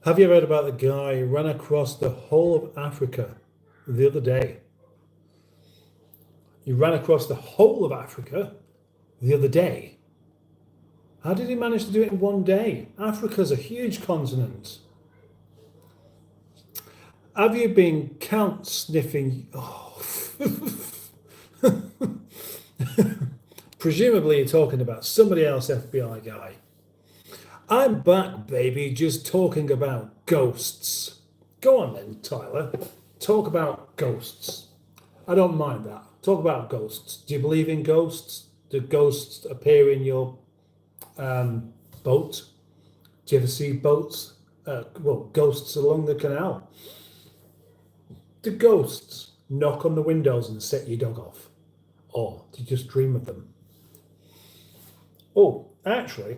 have you read about the guy who ran across the whole of Africa the other day? He ran across the whole of Africa the other day. How did he manage to do it in one day? Africa's a huge continent. Have you been count sniffing? Oh. Presumably you're talking about somebody else, FBI guy. I'm back, baby, just talking about ghosts. Go on then, Tyler. Talk about ghosts. I don't mind that. Talk about ghosts. Do you believe in ghosts? Do ghosts appear in your boat? Do you ever see boats? Ghosts along the canal. Do ghosts knock on the windows and set your dog off? Or do you just dream of them? Oh, actually,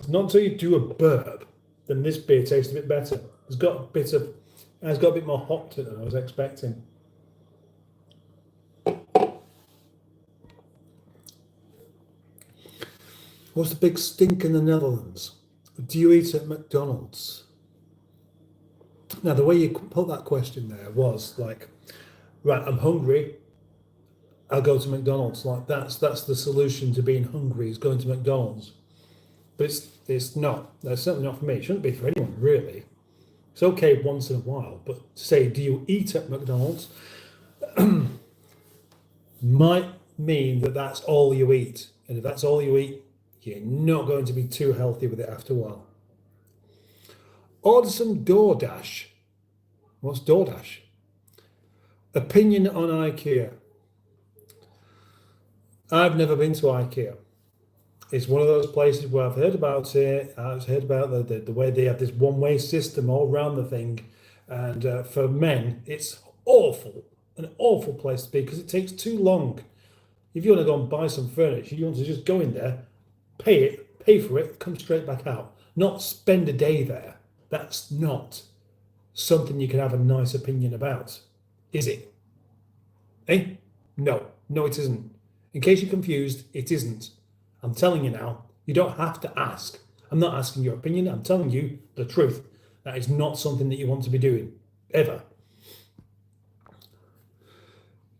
not until you do a burp, then this beer tastes a bit better. It's got a bit more hop to it than I was expecting. What's the big stink in the Netherlands? Do you eat at McDonald's? Now, the way you put that question there was like, right, I'm hungry, I'll go to McDonald's. Like that's the solution to being hungry, is going to McDonald's. But it's not. That's certainly not for me. It shouldn't be for anyone, really. It's okay once in a while, but to say, do you eat at McDonald's, might mean that that's all you eat. And if that's all you eat, you're not going to be too healthy with it after a while. Order some DoorDash. What's DoorDash? Opinion on IKEA. I've never been to IKEA. It's one of those places where I've heard about it. I've heard about the way they have this one-way system all around the thing. And for men, it's awful, an awful place to be because it takes too long. If you want to go and buy some furniture, you want to just go in there, pay for it, come straight back out, not spend a day there. That's not something you can have a nice opinion about, is it? Eh? No, it isn't. In case you're confused, it isn't. I'm telling you now, you don't have to ask. I'm not asking your opinion, I'm telling you the truth. That is not something that you want to be doing, ever.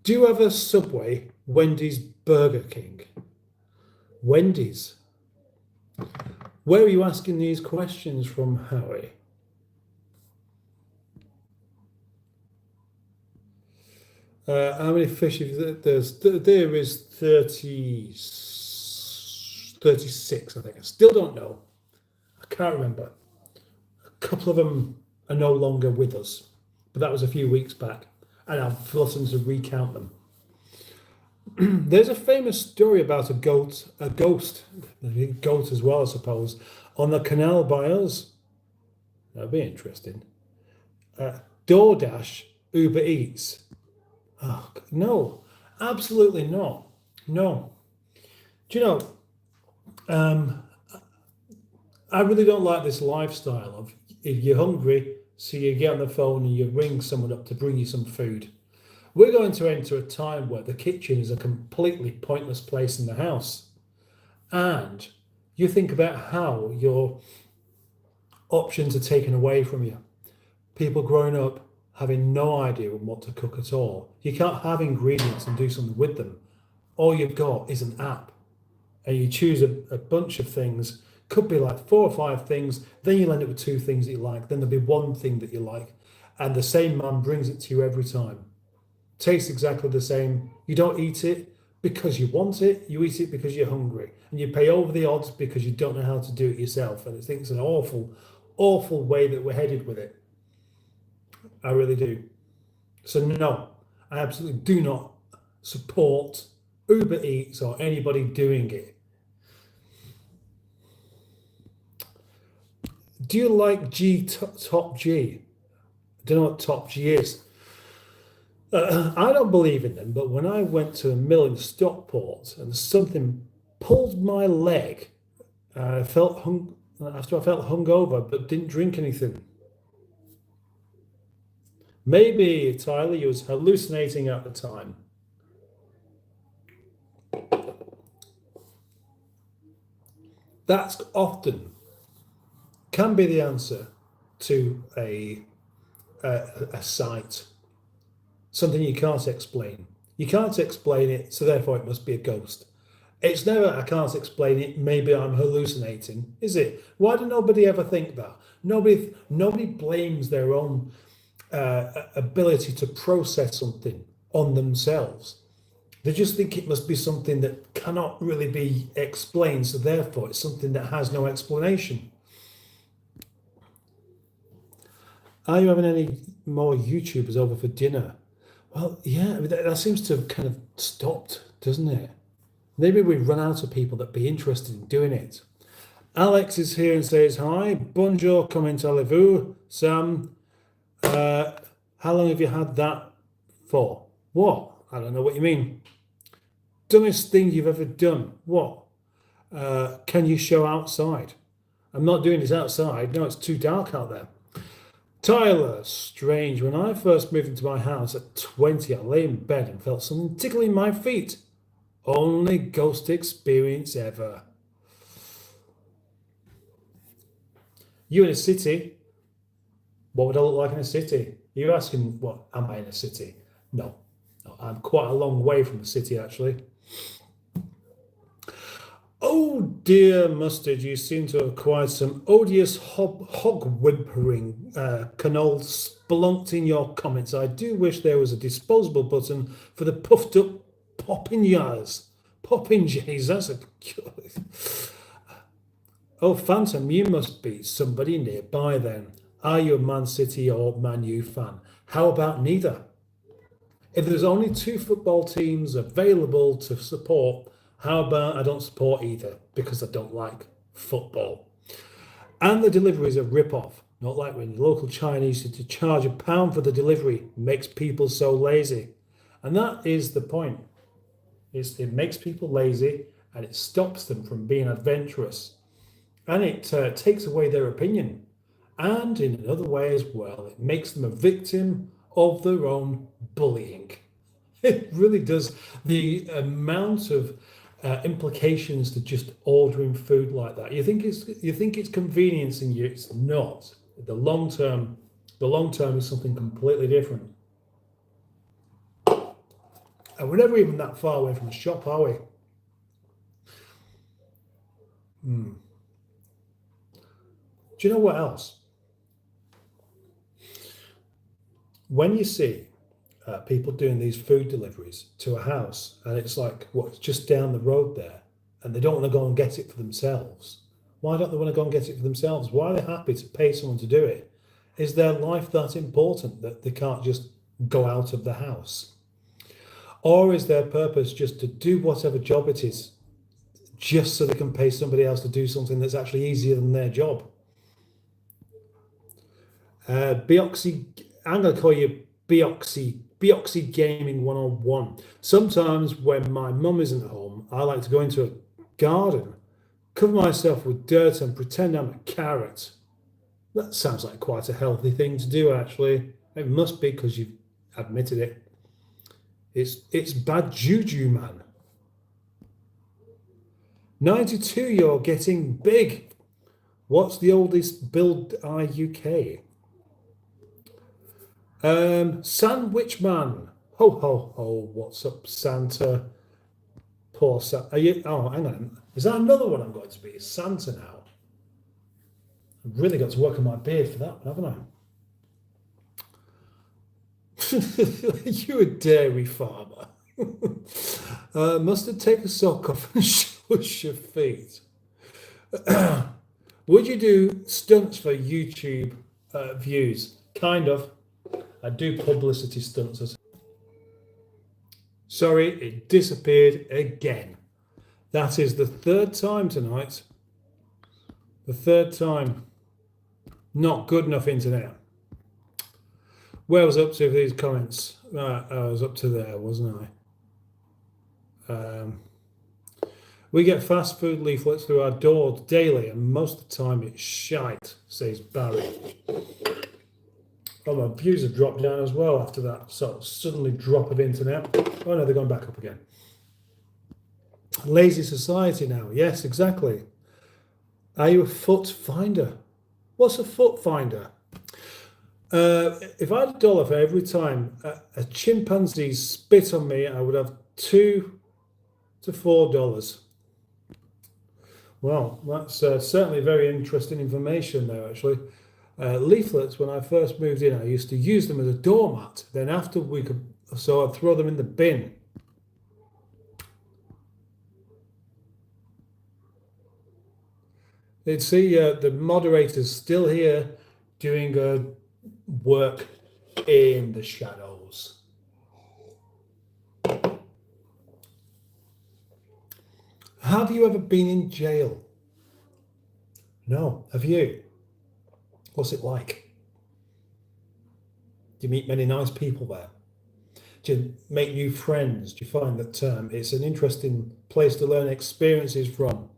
Do you have a Subway, Wendy's, Burger King? Wendy's. Where are you asking these questions from, Howie? How many fish have there is 36, I think. I still don't know. I can't remember. A couple of them are no longer with us, but that was a few weeks back, and I've forgotten to recount them. There's a famous story about a ghost as well, I suppose, on the canal by us. That'd be interesting. DoorDash, Uber Eats. Oh, no, absolutely not. No. Do you know, I really don't like this lifestyle of if you're hungry, so you get on the phone and you ring someone up to bring you some food. We're going to enter a time where the kitchen is a completely pointless place in the house. And you think about how your options are taken away from you. People growing up having no idea what to cook at all. You can't have ingredients and do something with them. All you've got is an app. And you choose a bunch of things, could be like 4 or 5 things, then you'll end up with 2 things that you like, then there'll be 1 thing that you like. And the same man brings it to you every time. Tastes exactly the same. You don't eat it because you want it, you eat it because you're hungry. And you pay over the odds because you don't know how to do it yourself. And I think it's an awful, awful way that we're headed with it. I really do. So no, I absolutely do not support Uber Eats or anybody doing it. Do you like Top G? I don't know what Top G is. I don't believe in them, but when I went to a mill in Stockport and something pulled my leg, I felt hungover but didn't drink anything. Maybe, Tyler, you was hallucinating at the time. That's often can be the answer to a sight, something you can't explain. You can't explain it, so therefore it must be a ghost. It's never, I can't explain it, maybe I'm hallucinating, is it? Why do nobody ever think that? Nobody blames their own ability to process something on themselves. They just think it must be something that cannot really be explained, so therefore it's something that has no explanation. Are you having any more YouTubers over for dinner? Well, yeah, that seems to have kind of stopped, doesn't it? Maybe we've run out of people that be interested in doing it. Alex is here and says hi. Bonjour, comment allez-vous? Sam, how long have you had that for? What? I don't know what you mean. Dumbest thing you've ever done? What? Can you show outside? I'm not doing this outside. No, it's too dark out there. Tyler, strange. When I first moved into my house at 20, I lay in bed and felt something tickling my feet. Only ghost experience ever. You in a city? What would I look like in a city? You're asking, what, am I in a city? No, I'm quite a long way from the city, actually. Oh dear, Mustard, you seem to have acquired some odious hog whimpering canole spelunked in your comments. I do wish there was a disposable button for the puffed up popinjays. Popinjays, that's a... Oh, Phantom, you must be somebody nearby then. Are you a Man City or Man U fan? How about neither? If there's only 2 football teams available to support, how about I don't support either because I don't like football? And the delivery is a rip-off, not like when local Chinese used to charge £1 for the delivery. Makes people so lazy. And that is the point. It makes people lazy and it stops them from being adventurous. And it takes away their opinion. And in another way as well, it makes them a victim of their own bullying. It really does. The amount of implications to just ordering food like that. You think it's conveniencing you. It's not. The long term is something completely different. And we're never even that far away from the shop, are we? Do you know what else? When you see people doing these food deliveries to a house and it's like, what's just down the road there, and they don't want to go and get it for themselves. Why don't they want to go and get it for themselves? Why are they happy to pay someone to do it? Is their life that important that they can't just go out of the house? Or is their purpose just to do whatever job it is, just so they can pay somebody else to do something that's actually easier than their job? Bioxy, I'm going to call you Bioxy Gaming 101. Sometimes when my mum isn't home, I like to go into a garden, cover myself with dirt and pretend I'm a carrot. That sounds like quite a healthy thing to do, actually. It must be because you've admitted it. It's bad juju, man. 92, you're getting big. What's the oldest build UK? Sandwich Man. Ho, ho, ho. What's up, Santa? Poor Santa. Are you? Oh, hang on. Is that another one I'm going to be? Santa now. I've really got to work on my beard for that one, haven't I? You a dairy farmer. Mustard, take a sock off and shush your feet. Would you do stunts for YouTube views? Kind of. I do publicity stunts. Sorry, it disappeared again. That is the 3rd time tonight. The 3rd time. Not good enough, internet. Where was I up to with these comments? I was up to there, wasn't I? We get fast food leaflets through our door daily, and most of the time it's shite, says Barry. Oh, my views have dropped down as well after that sort of suddenly drop of internet. Oh no, they're going back up again. Lazy society now. Yes, exactly. Are you a foot finder? What's a foot finder? If I had $1 for every time a chimpanzee spit on me, I would have $2 to $4. Well, that's certainly very interesting information there, actually. Leaflets, when I first moved in, I used to use them as a doormat. Then after we could, so I'd throw them in the bin. You'd see the moderators still here doing work in the shadows. Have you ever been in jail? No. Have you? What's it like? Do you meet many nice people there? Do you make new friends? Do you find that it's an interesting place to learn experiences from?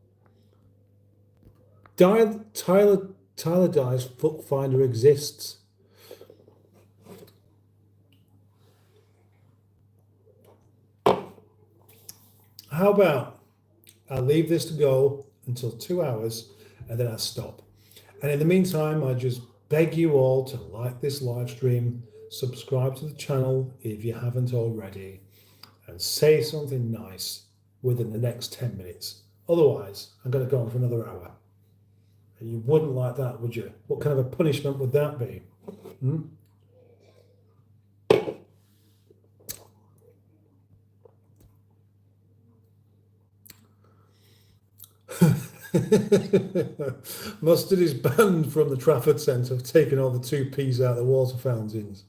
Tyler Dye's Foot Finder exists. How about I leave this to go until 2 hours and then I stop. And in the meantime, I just beg you all to like this live stream, subscribe to the channel if you haven't already, and say something nice within the next 10 minutes. Otherwise, I'm going to go on for another hour. And you wouldn't like that, would you? What kind of a punishment would that be? Mustard is banned from the Trafford Centre for taking all the 2p's out of the water fountains.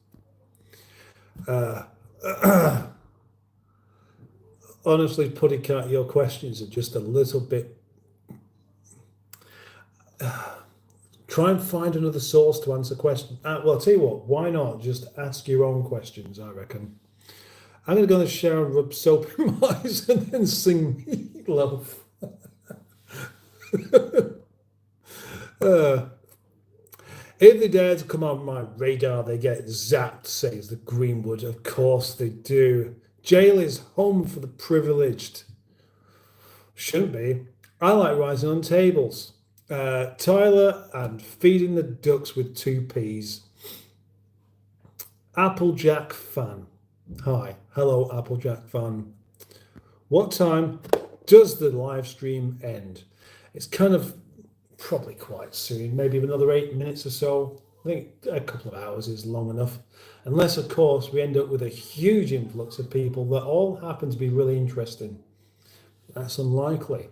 Honestly, Puddycat, your questions are just a little bit... Try and find another source to answer questions. Well, I'll tell you what, why not just ask your own questions, I reckon. I'm going to go in the shower and rub soap in my eyes and then sing Meatloaf. If they dare to come on my radar, they get zapped, says the Greenwood. Of course they do. Jail is home for the privileged. Shouldn't be. I like rising on tables. Tyler and feeding the ducks with 2p's. Applejack fan. Hi. Hello, Applejack fan. What time does the live stream end? It's kind of probably quite soon, maybe another 8 minutes or so. I think a couple of hours is long enough. Unless, of course, we end up with a huge influx of people that all happen to be really interesting. That's unlikely.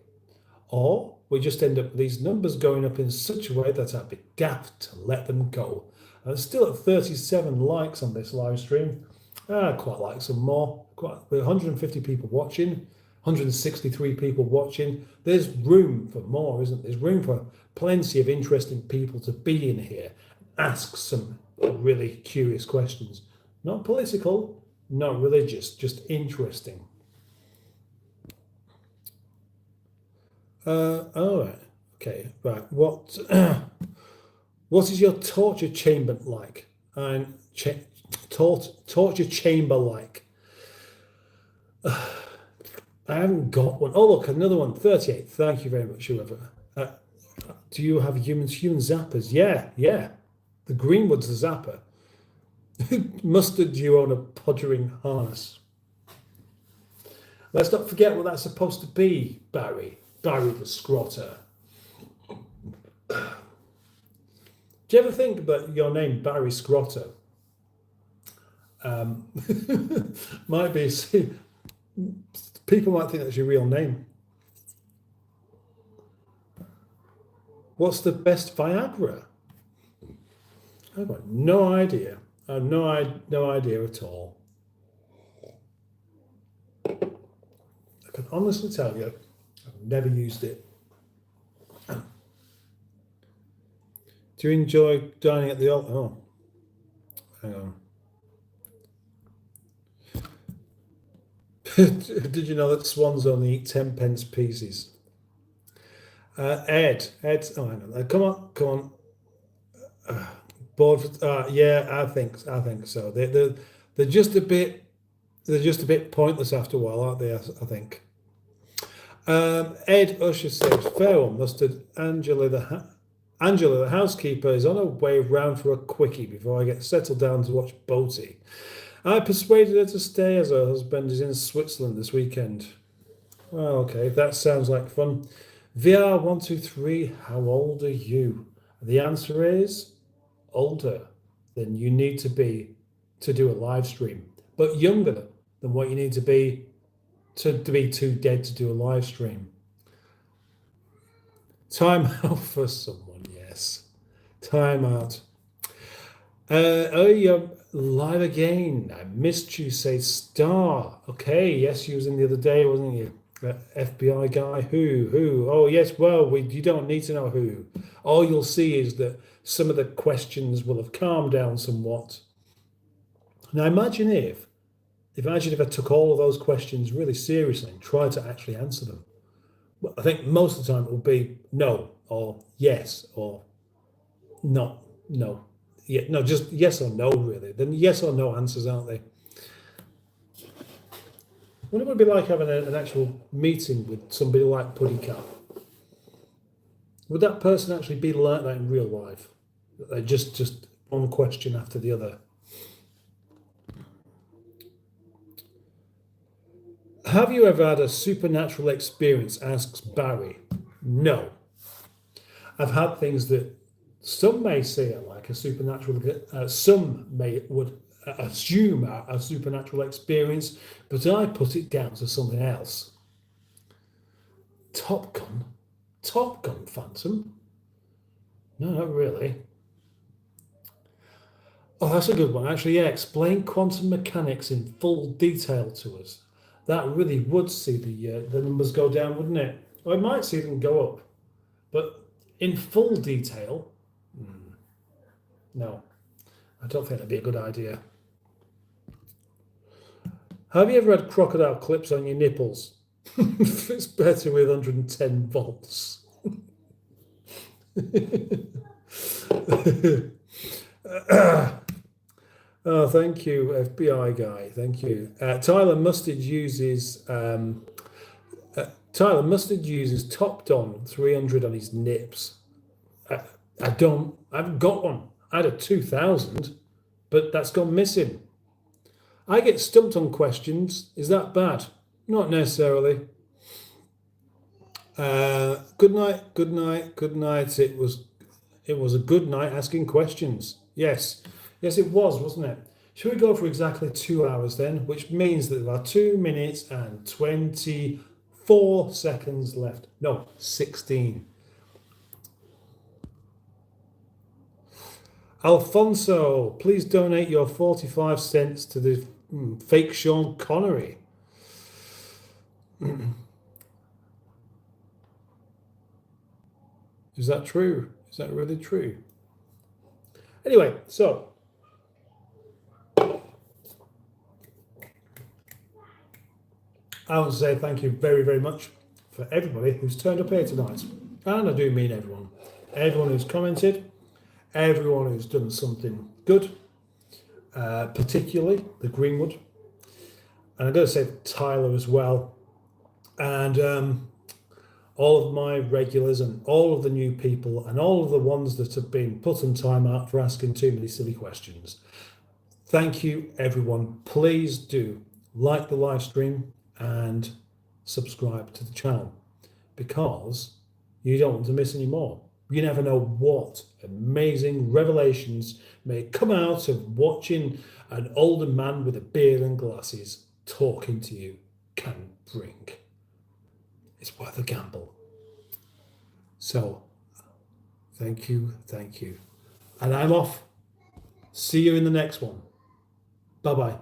Or we just end up with these numbers going up in such a way that I'd be daft to let them go. I'm still at 37 likes on this live stream. I'd quite like some more. With 150 people watching, 163 people watching. There's room for more, isn't there? There's room for plenty of interesting people to be in here. Ask some really curious questions. Not political, not religious, just interesting. All right. Okay. Right. What is your torture chamber like? And torture chamber like? I haven't got one. Oh, look, another one. 38. Thank you very much, whoever. Do you have human zappers? Yeah. The Greenwood's the zapper. Mustard, do you own a pottering harness? Let's not forget what that's supposed to be, Barry. Barry the Scrotter. Do you ever think about your name, Barry Scrotter? Might be... People might think that's your real name. What's the best Viagra? I've got no idea. I have no idea at all. I can honestly tell you, I've never used it. Do you enjoy dining at the altar? Oh, hang on. Did you know that swans only eat 10p pieces? Ed, oh, hang on. Come on. Bored? Yeah, I think so. They're just a bit pointless after a while, aren't they? I think. Ed Usher says, "Fair one, Mustard. Angela, the housekeeper, is on her way round for a quickie before I get settled down to watch Boaty. I persuaded her to stay as her husband is in Switzerland this weekend." Well, okay, that sounds like fun. VR123, how old are you? The answer is older than you need to be to do a live stream, but younger than what you need to be too dead to do a live stream. Time out for someone, yes. Time out. Oh, you're live again. I missed you. Say star. Okay, yes, you was in the other day, wasn't you? FBI guy. Who? Oh, yes. Well, you don't need to know who. All you'll see is that some of the questions will have calmed down somewhat. Now, imagine if I took all of those questions really seriously and tried to actually answer them. Well, I think most of the time it will be no or yes or not. No. Yeah, no, just yes or no, really. Then yes or no answers, aren't they? What it would be like having an actual meeting with somebody like Puddy Cat? Would that person actually be like that in real life? Just one question after the other. Have you ever had a supernatural experience? Asks Barry. No. I've had things that some may say are like a supernatural, some would assume a supernatural experience, but I put it down to something else. Top Gun Phantom? No, not really. Oh, that's a good one. Actually, yeah, explain quantum mechanics in full detail to us. That really would see the numbers go down, wouldn't it? Or it might see them go up. But in full detail, no, I don't think that'd be a good idea. Have you ever had crocodile clips on your nipples? It's better with 110 volts. Oh, thank you, FBI guy. Thank you. Tyler Mustard uses Top Don 300 on his nips. I haven't got one. I had a 2000, but that's gone missing. I get stumped on questions. Is that bad? Not necessarily. Good night. It was a good night asking questions. Yes, it was, wasn't it? Should we go for exactly 2 hours then? Which means that there are 2 minutes and 24 seconds left. No, 16. Alfonso, please donate your 45 cents to the fake Sean Connery. Is that true? Is that really true? Anyway, so I want to say thank you very, very much for everybody who's turned up here tonight. And I do mean everyone. Everyone who's commented, everyone who's done something good, particularly the Greenwood. And I'm going to say Tyler as well. And all of my regulars and all of the new people and all of the ones that have been put on time out for asking too many silly questions. Thank you, everyone. Please do like the live stream and subscribe to the channel because you don't want to miss any more. You never know what amazing revelations may come out of watching an older man with a beard and glasses talking to you can bring. It's worth a gamble. So, thank you. And I'm off. See you in the next one. Bye-bye.